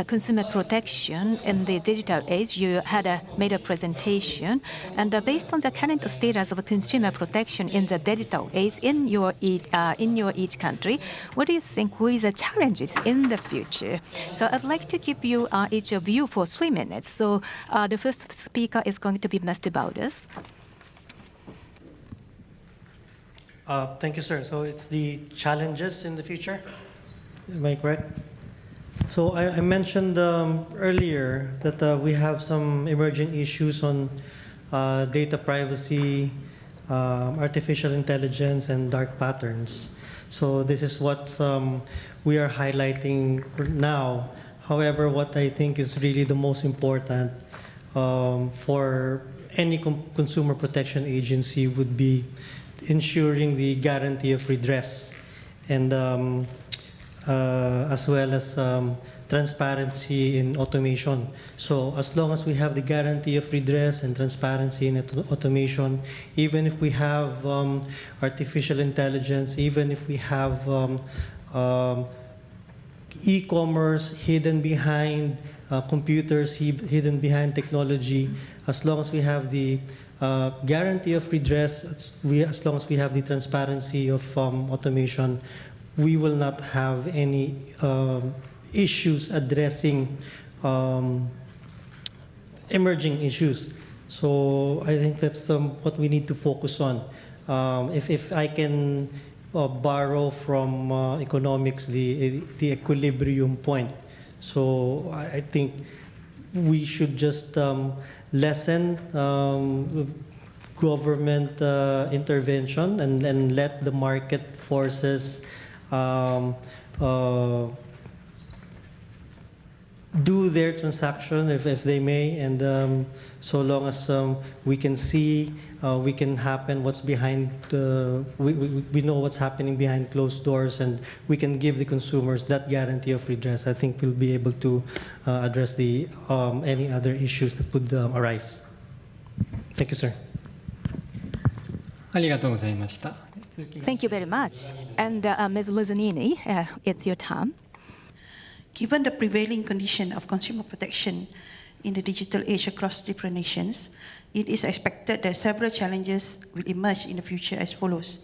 consumer protection in the digital age, you had made a presentation, and based on the current status of consumer protection in the digital age in your each country, what do you think will be the challenges in the future? So I'd like to give you each of you for 3 minutes. So the first speaker is going to be Mr. Baldus. Thank you, sir. So it's the challenges in the future. Am I correct? So I mentioned earlier that we have some emerging issues on data privacy, artificial intelligence, and dark patterns. So this is what we are highlighting now. However, what I think is really the most important for any consumer protection agency would be ensuring the guarantee of redress. And as well as transparency in automation. So as long as we have the guarantee of redress and transparency in automation, even if we have artificial intelligence, even if we have e-commerce hidden behind computers, hidden behind technology, as long as we have the guarantee of redress, as long as we have the transparency of automation, we will not have any issues addressing emerging issues. So I think that's what we need to focus on. If I can borrow from economics the equilibrium point. So I think we should just lessen government intervention and let the market forces do their transaction if they may, and so long as we can see, we can happen what's behind, we know what's happening behind closed doors, and we can give the consumers that guarantee of redress, I think we'll be able to address the any other issues that would arise. Thank you, sir. ありがとうございました。 Thank you very much. And Ms. Luzanini, it's your turn. Given the prevailing condition of consumer protection in the digital age across different nations, it is expected that several challenges will emerge in the future as follows.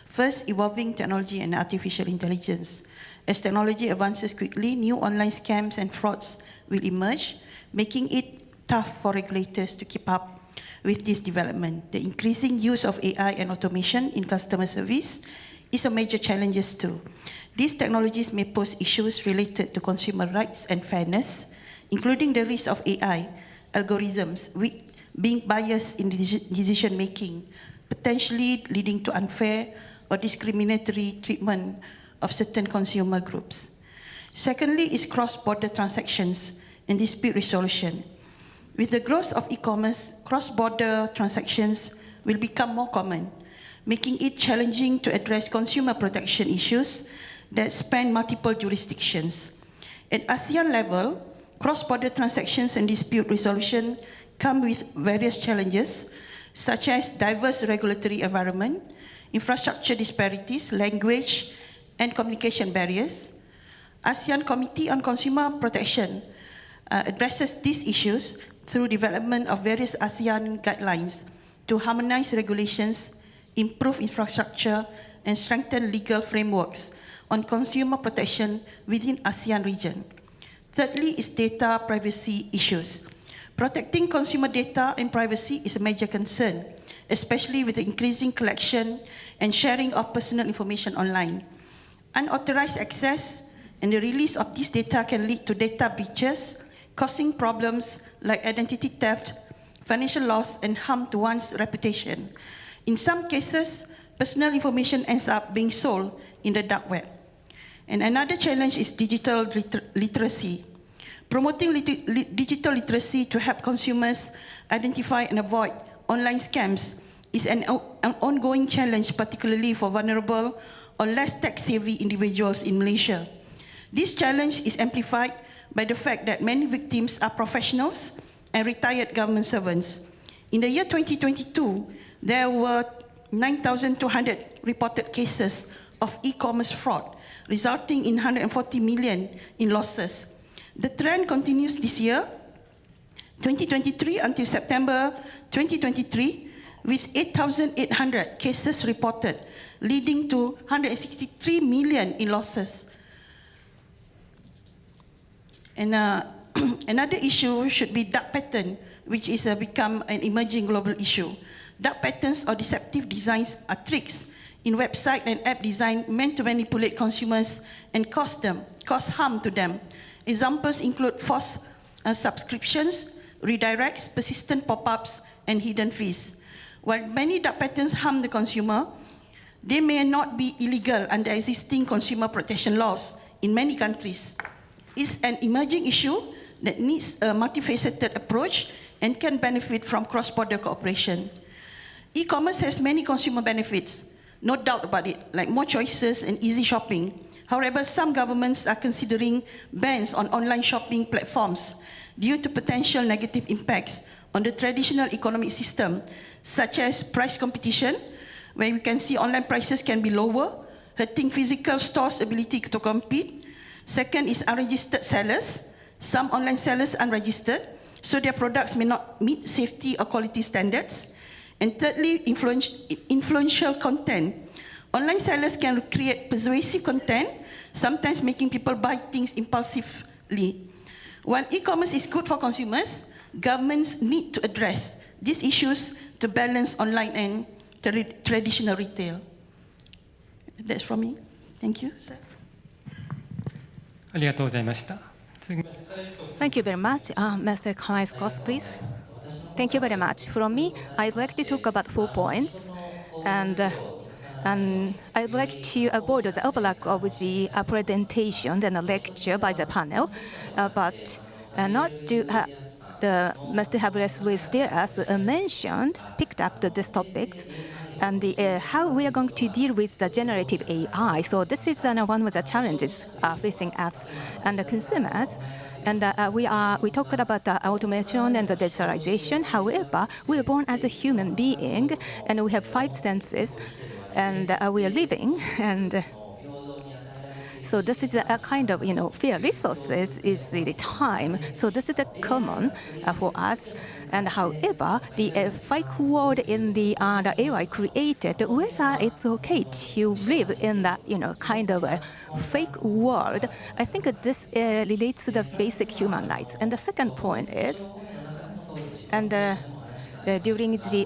First, evolving technology and artificial intelligence. As technology advances quickly, new online scams and frauds will emerge, making it tough for regulators to keep up with this development. The increasing use of AI and automation in customer service is a major challenge too. These technologies may pose issues related to consumer rights and fairness, including the risk of AI algorithms being biased in decision-making, potentially leading to unfair or discriminatory treatment of certain consumer groups. Secondly is cross-border transactions and dispute resolution. With the growth of e-commerce, cross-border transactions will become more common, making it challenging to address consumer protection issues that span multiple jurisdictions. At ASEAN level, cross-border transactions and dispute resolution come with various challenges, such as diverse regulatory environment, infrastructure disparities, language and communication barriers. ASEAN Committee on Consumer Protection addresses these issues through development of various ASEAN guidelines to harmonize regulations, improve infrastructure, and strengthen legal frameworks on consumer protection within ASEAN region. Thirdly is data privacy issues. Protecting consumer data and privacy is a major concern, especially with the increasing collection and sharing of personal information online. Unauthorized access and the release of this data can lead to data breaches, causing problems like identity theft, financial loss, and harm to one's reputation. In some cases, personal information ends up being sold in the dark web. And another challenge is digital literacy. Promoting digital literacy to help consumers identify and avoid online scams is an ongoing challenge, particularly for vulnerable or less tech-savvy individuals in Malaysia. This challenge is amplified by the fact that many victims are professionals and retired government servants. In the year 2022, there were 9,200 reported cases of e-commerce fraud, resulting in 140 million in losses. The trend continues this year, 2023 until September 2023, with 8,800 cases reported, leading to 163 million in losses. And another issue should be dark pattern, which is become an emerging global issue. Dark patterns or deceptive designs are tricks in website and app design meant to manipulate consumers and cause harm to them. Examples include false subscriptions, redirects, persistent pop-ups, and hidden fees. While many dark patterns harm the consumer, they may not be illegal under existing consumer protection laws in many countries. It's an emerging issue that needs a multifaceted approach and can benefit from cross-border cooperation. E-commerce has many consumer benefits, no doubt about it, like more choices and easy shopping, However, some governments are considering bans on online shopping platforms due to potential negative impacts on the traditional economic system, such as price competition, where we can see online prices can be lower, hurting physical stores' ability to compete. Second is unregistered sellers. Some online sellers are unregistered, so their products may not meet safety or quality standards. And thirdly, influential content. Online sellers can create persuasive content, sometimes making people buy things impulsively. While e-commerce is good for consumers, governments need to address these issues to balance online and traditional retail. That's from me. Thank you, sir. ありがとうございました。Thank you very much. Mr. Kaiskos, please. Thank you very much. From me, I'd like to talk about 4 points. And I'd like to avoid the overlap of the presentation and the lecture by the panel, but not to Mr. Havres Luis Diaz mentioned, picked up these topics, and how we are going to deal with the generative AI. So this is one of the challenges facing us and the consumers. And we talked about the automation and the digitalization. However, we are born as a human being, and we have 5 senses, and we are living. And so this is a kind of, fair resources is the time. So this is a common for us. And however, the fake world in the AI created, whether it's okay to live in that, kind of a fake world, I think this relates to the basic human rights. And the second point is, during the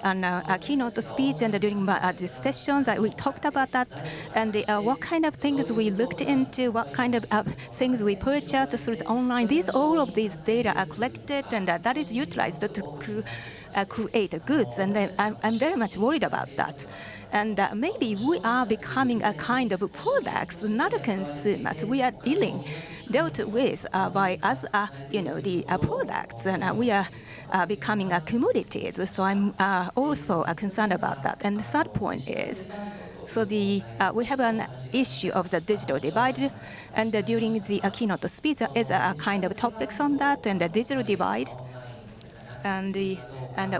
keynote speech and during the sessions, we talked about that, and what kind of things we looked into, what kind of things we purchased through the online. All of these data are collected, and that is utilized to create goods, and I'm very much worried about that. And maybe we are becoming a kind of products, not consumers. We are dealt with by us, the products, and we are becoming commodities. So I'm also concerned about that. And the third point is, so we have an issue of the digital divide, and during the keynote speech, there is a kind of topics on that and the digital divide, and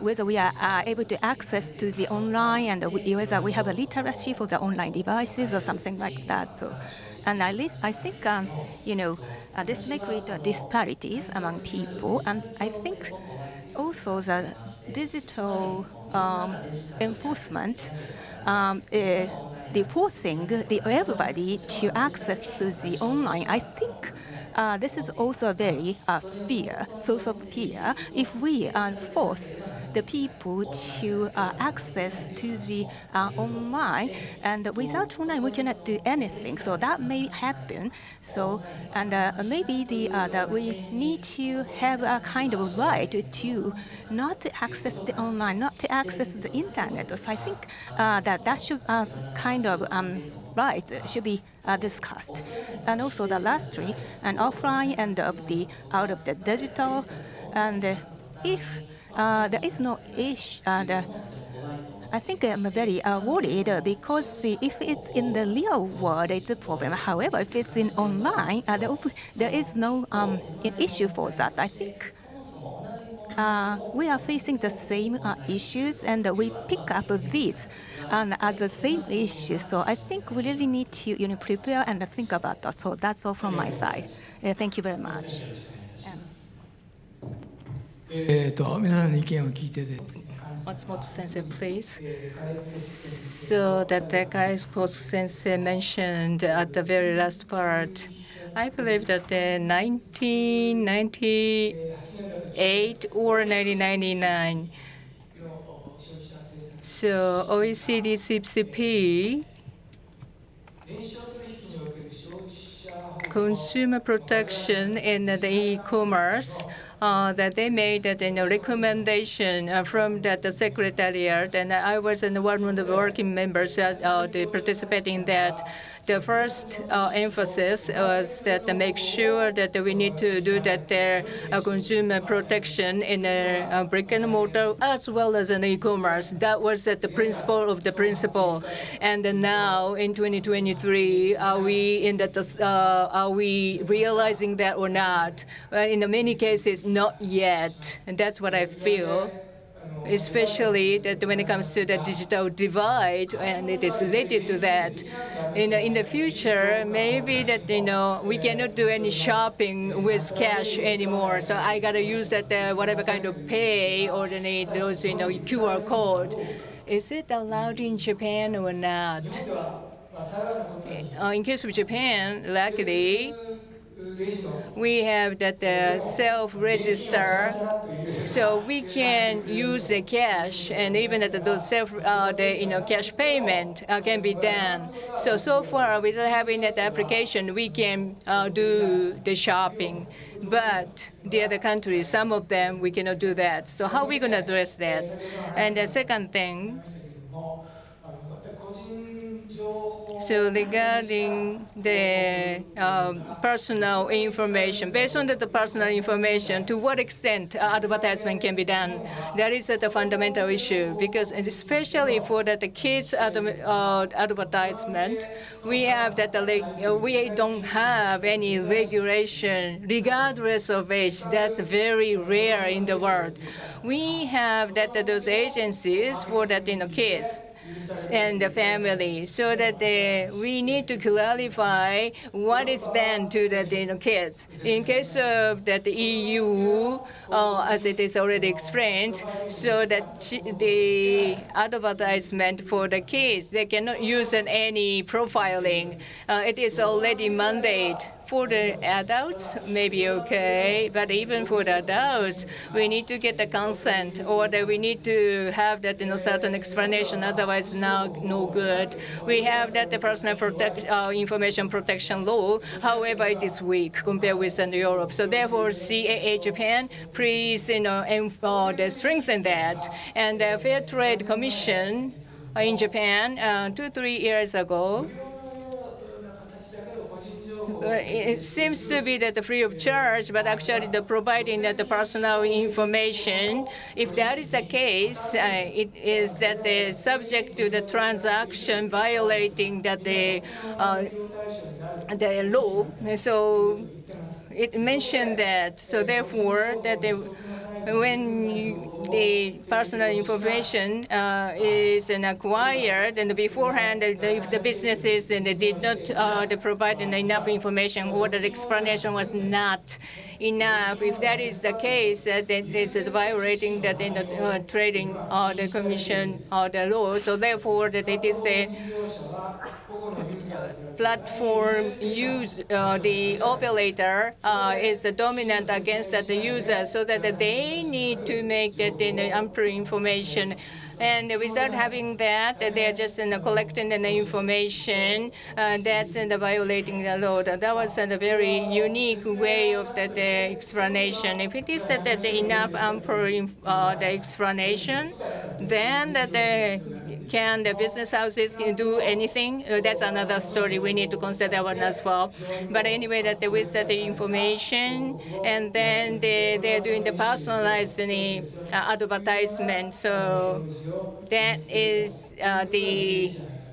whether we are able to access to the online, and whether we have a literacy for the online devices or something like that. So, and at least I think this may create disparities among people, and I think also the digital enforcement, the forcing everybody to access to the online. I think this is also a very source of fear. If we force the people to access to the online, and without online we cannot do anything. So that may happen. So, and maybe we need to have a kind of right to not to access the online, not to access the internet. So I think that should kind of rights should be discussed. And also the lastly, and offline and out of the digital, and if there is no issue, and I think I'm very worried because if it's in the real world, it's a problem. However, if it's in online, there is no issue for that. I think we are facing the same issues, and we pick up these as the same issue. So I think we really need to prepare and think about that. So that's all from my side. Thank you very much. 皆さんの意見を聞いてて。Matsumoto Sensei, please. So that the Kaiskos Sensei mentioned at the very last part, I believe that in 1998 or 1999, so OECD CCP, consumer protection in the e-commerce, that they made a recommendation from the secretariat, and I was one of the working members participating in that. the first emphasis was that to make sure that we need to do that their consumer protection in a brick and mortar as well as in e-commerce. That was the principle of the principle. And then now in 2023, are we realizing that or not? Well, in many cases, not yet. And that's what I feel. Especially that when it comes to the digital divide, and it is related to that. In the future, maybe that we cannot do any shopping with cash anymore. So I gotta use that whatever kind of pay or those QR code. Is it allowed in Japan or not? In case of Japan, luckily, we have that self-register, so we can use the cash, and even that those cash payment can be done. So far, without having that application, we can do the shopping. But the other countries, some of them, we cannot do that. So how are we going to address that? And the second thing. So regarding the personal information, based on the personal information, to what extent advertisement can be done? That is the fundamental issue, because especially for the kids advertisement, we have that we don't have any regulation regardless of age. That's very rare in the world. We have that those agencies for that kids and the family, so that we need to clarify what is banned to the kids. In case of that the EU, as it is already explained, so that the advertisement for the kids, they cannot use any profiling. It is already mandate. For the adults, maybe okay, but even for the adults, we need to get the consent, or that we need to have that certain explanation. Otherwise, no good. We have that the personal information protection law. However, it is weak compared with Europe. So therefore, CAA Japan, please strengthen that. And the Fair Trade Commission in Japan 2-3 years ago. It seems to be that free of charge, but actually the providing that the personal information, if that is the case, it is that the subject to the transaction violating that the law. So it mentioned that. So therefore, that when the personal information is acquired, and beforehand, if the businesses then they did not provide enough information, or the explanation was not enough, if that is the case, then it's violating that in the trading the commission or the law. So therefore, that it is the platform use the operator is the dominant against the user, so that they need to make that ample information. And without having that, they're just collecting the information. That's violating the law. That was a very unique way of the explanation. If it is enough ample the explanation, then can the business houses do anything? That's another story. We need to consider one as well. But anyway, that with the information, and then they're doing the personalized advertisement. So that is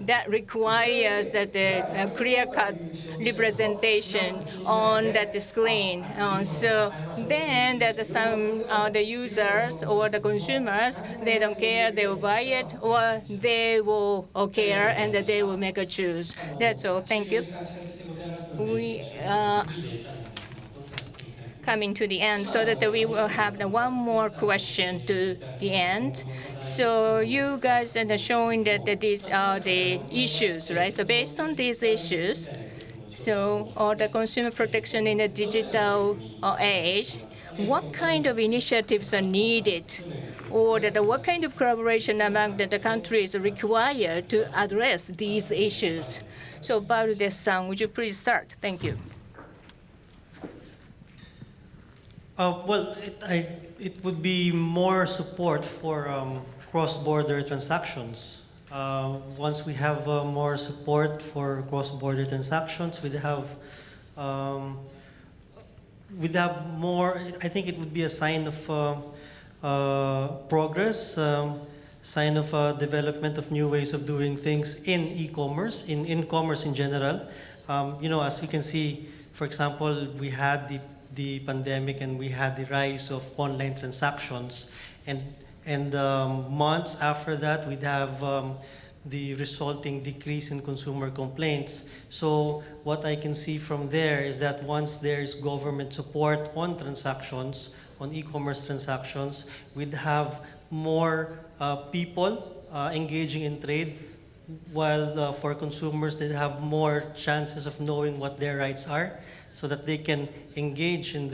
that requires that the clear-cut representation on that screen. So then that some the users or the consumers, they don't care, they will buy it, or they will care and that they will make a choose. That's all. Thank you. We coming to the end, so that we will have one more question to the end. So you guys are showing that these are the issues, right? So based on these issues, so all the consumer protection in the digital age, what kind of initiatives are needed, or what kind of collaboration among the countries are required to address these issues? So Barudes-san, would you please start? Thank you. Well, it would be more support for cross-border transactions Once we have more support for cross-border transactions, um, we'd have more. I think it would be a sign of progress, sign of development of new ways of doing things in e-commerce, in commerce in general. As we can see, for example, we had the pandemic and we had the rise of online transactions, and months after that, we'd have the resulting decrease in consumer complaints. So what I can see from there is that once there's government support on transactions, on e-commerce transactions, we'd have more people engaging in trade, while for consumers, they have more chances of knowing what their rights are, so that they can engage in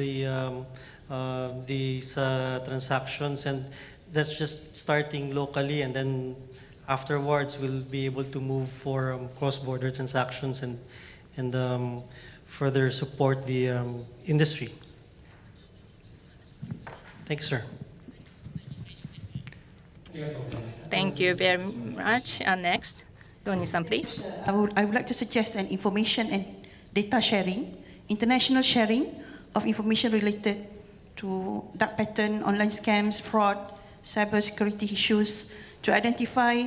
these transactions. And that's just starting locally, and then afterwards we'll be able to move for cross-border transactions and further support the industry. Thank you, sir. Thank you very much. Next, Doni-san, please. I would like to suggest an information and data sharing, international sharing of information related to dark pattern, online scams, fraud, cybersecurity issues, to identify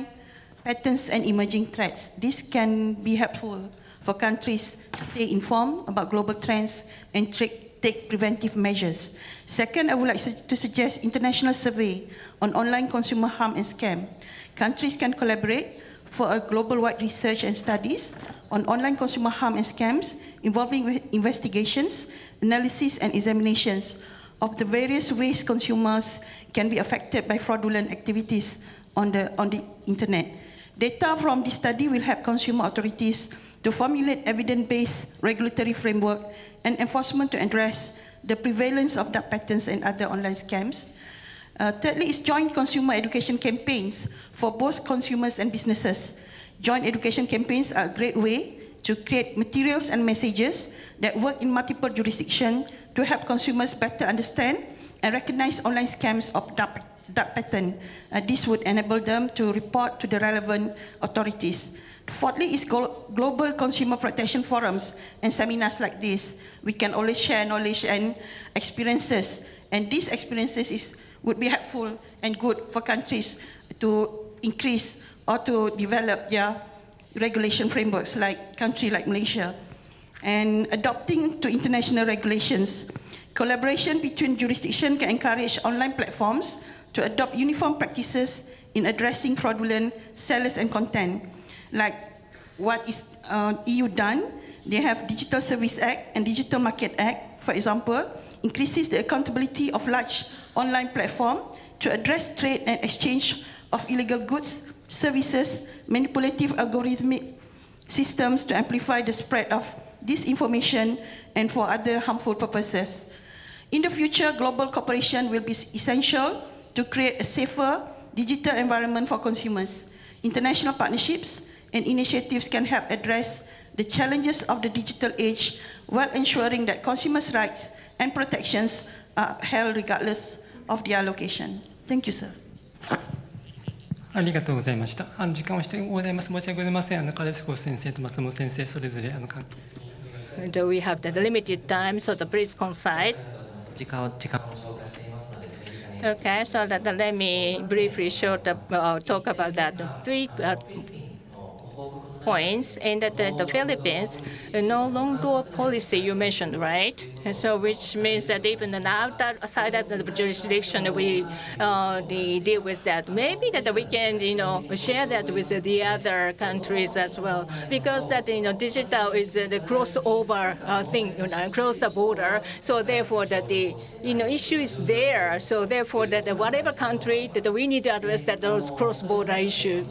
patterns and emerging threats. This can be helpful for countries to stay informed about global trends and take preventive measures. Second, I would like to suggest international survey on online consumer harm and scam. Countries can collaborate for a global-wide research and studies on online consumer harm and scams involving investigations, analysis, and examinations of the various ways consumers can be affected by fraudulent activities on the internet. Data from this study will help consumer authorities to formulate evidence-based regulatory framework and enforcement to address the prevalence of dark patterns and other online scams. Thirdly is joint consumer education campaigns for both consumers and businesses. Joint education campaigns are a great way to create materials and messages that work in multiple jurisdictions to help consumers better understand and recognize online scams of dark pattern. This would enable them to report to the relevant authorities. Fourthly is global consumer protection forums and seminars like this. We can always share knowledge and experiences, and these experiences would be helpful and good for countries to increase or to develop their regulation frameworks, like country like Malaysia. And adopting to international regulations. Collaboration between jurisdictions can encourage online platforms to adopt uniform practices in addressing fraudulent sellers and content. Like what is EU done, they have Digital Service Act and Digital Market Act, for example, increases the accountability of large online platforms to address trade and exchange of illegal goods, services, manipulative algorithmic systems to amplify the spread of disinformation and for other harmful purposes. In the future, global cooperation will be essential to create a safer digital environment for consumers. International partnerships and initiatives can help address the challenges of the digital age while ensuring that consumers' rights and protections are upheld regardless of their location. Thank you, sir. ありがとうございました。時間をしてございます。申し訳ございません。カレスコ先生と松本先生、それぞれ関係。We have the limited time, so please concise. 時間を Okay, so let me briefly talk about that. Three points in the Philippines, no loan door policy you mentioned, right? And so which means that even outside of the jurisdiction, we deal with that. Maybe that we can, share that with the other countries as well, because that digital is the crossover thing, across the border. So therefore, that the issue is there. So therefore, that whatever country that we need to address those cross-border issues.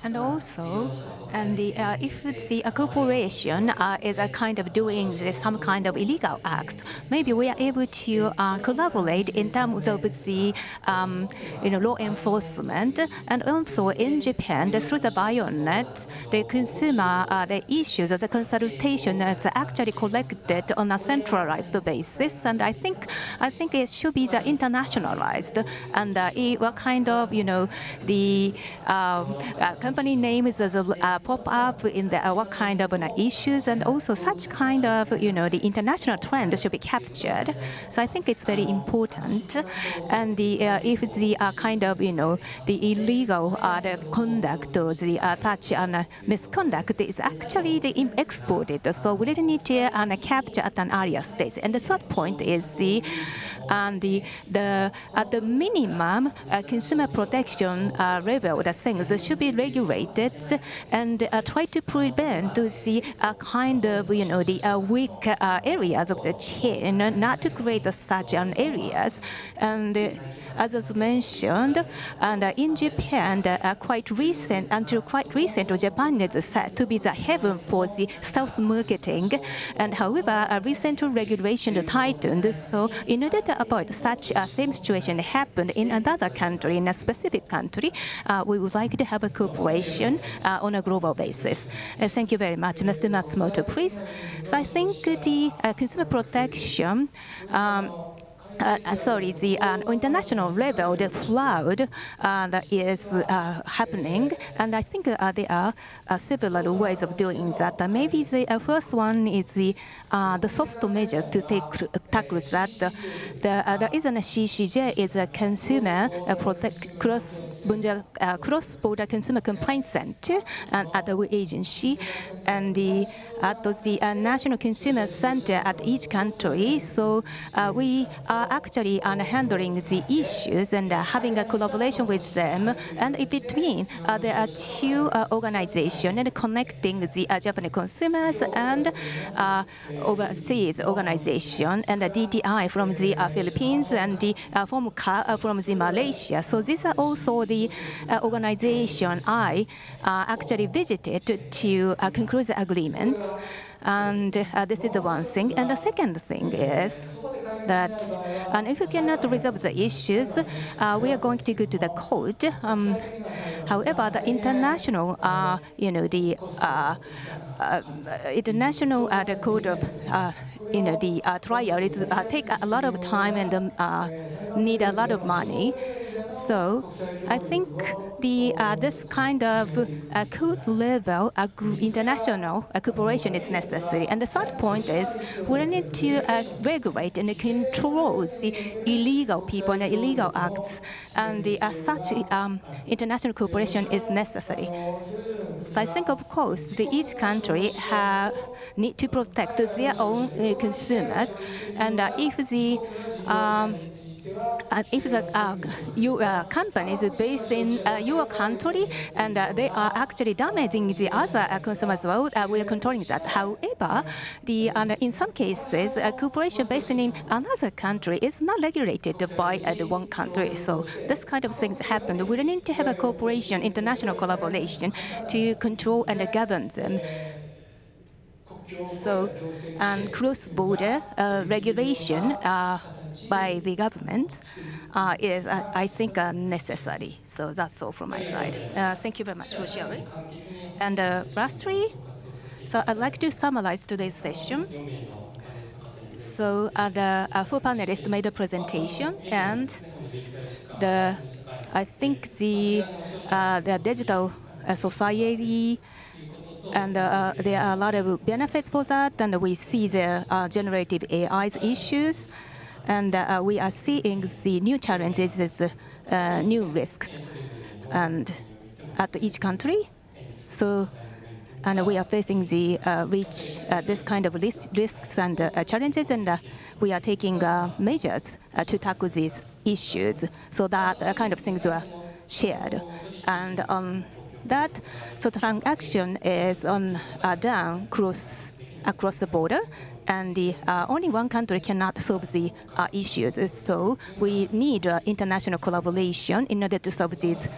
And also, And if the corporation is a kind of doing some kind of illegal acts, maybe we are able to collaborate in terms of the law enforcement. And also in Japan, through the BioNet, the consumer the issues, the consultation is actually collected on a centralized basis. And I think it should be the internationalized. And what kind of the company name is pop up in the what kind of issues, and also such kind of the international trend should be captured. So I think it's very important. And if the kind of the illegal the conduct or the such misconduct is actually exported, so we really need to capture at an earlier stage. And the third point is at the minimum consumer protection level, the things should be regulated and try to prevent the kind of the weak areas of the chain, not to create such areas. And as was mentioned, and in Japan, until quite recent, Japan is said to be the heaven for the self-marketing. And however, a recent regulation tightened. So in order to avoid such a same situation happened in another country, in a specific country, we would like to have a cooperation on a global basis. Thank you very much. Mr. Matsumoto, please. So I think the consumer protection the international level, the fraud that is happening, and I think there are several ways of doing that. Maybe the first one is the soft measures to tackle that. There is an CCJ, is a consumer cross-border consumer complaint center at the agency, and at the National Consumer Center at each country. So we are actually handling the issues and having a collaboration with them. And in between, there are two organizations and connecting the Japanese consumers and overseas organization, and the DTI from the Philippines and the FOMCA from the Malaysia. So these are also the organization I actually visited to conclude the agreements. And this is the one thing. And the second thing is that if we cannot resolve the issues, we are going to go to the court. However, the international, the international the code of the trial is take a lot of time and need a lot of money. So I think this kind of good level international cooperation is necessary. And the third point is we need to regulate and control the illegal people and illegal acts. And such international cooperation is necessary. I think, of course, each country need to protect their own consumers. And if the your company is based in your country and they are actually damaging the other consumers, well, we are controlling that. However, in some cases, cooperation based in another country is not regulated by the one country. So this kind of things happen. We need to have a cooperation, international collaboration to control and govern them. So, cross-border regulation by the government is, I think, necessary. So that's all from my side. Thank you very much for sharing. And lastly, so I'd like to summarize today's session. So the four panelists made a presentation, and I think the digital society, and there are a lot of benefits for that, and we see the generative AI's issues, and we are seeing the new challenges as new risks, and at each country. So, and we are facing the this kind of risks and challenges, and we are taking measures to tackle these issues. So that kind of things were shared, and that so transaction is down across the border, and only one country cannot solve the issues. So we need international collaboration in order to solve these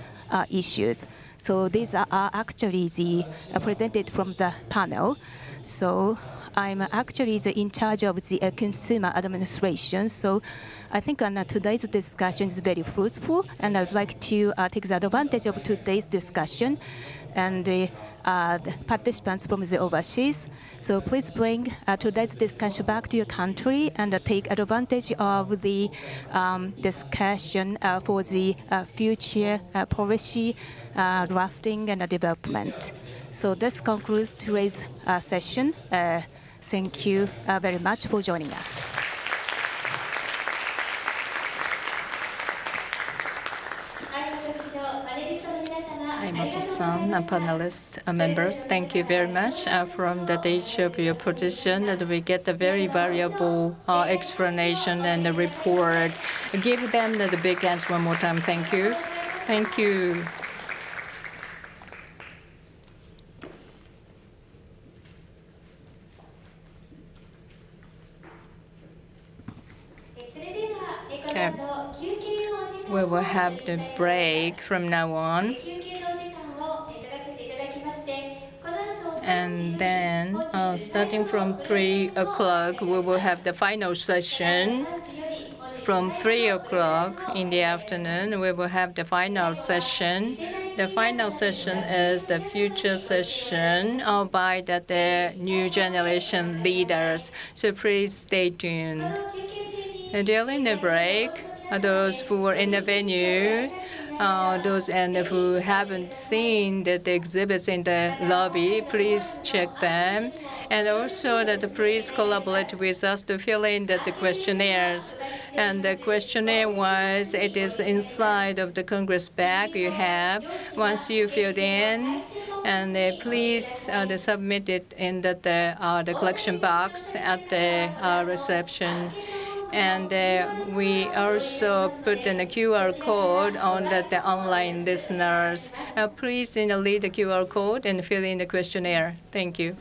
issues. So these are actually the presented from the panel. So I'm actually in charge of the consumer administration. So I think today's discussion is very fruitful, and I'd like to take the advantage of today's discussion and the participants from the overseas. So please bring today's discussion back to your country and take advantage of the discussion for the future policy drafting and development. So this concludes today's session. Thank you very much for joining us. I'm Moto-san, panelists, members. Thank you very much from each of your position that we get a very valuable explanation and a report. Give them the big hands one more time. Thank you. Thank you. Okay. We will have the break from now on. And then, starting from 3 o'clock, we will have the final session. From 3 o'clock in the afternoon, we will have the final session. The final session is the future session by the new generation leaders. So please stay tuned. During the break, those who are in the venue, those who haven't seen the exhibits in the lobby, please check them. And also please collaborate with us to fill in the questionnaires. And the questionnaire-wise, it is inside of the Congress bag you have. Once you fill in, and please submit it in the collection box at the reception. And we also put in a QR code on the online listeners. Please read the QR code and fill in the questionnaire. Thank you.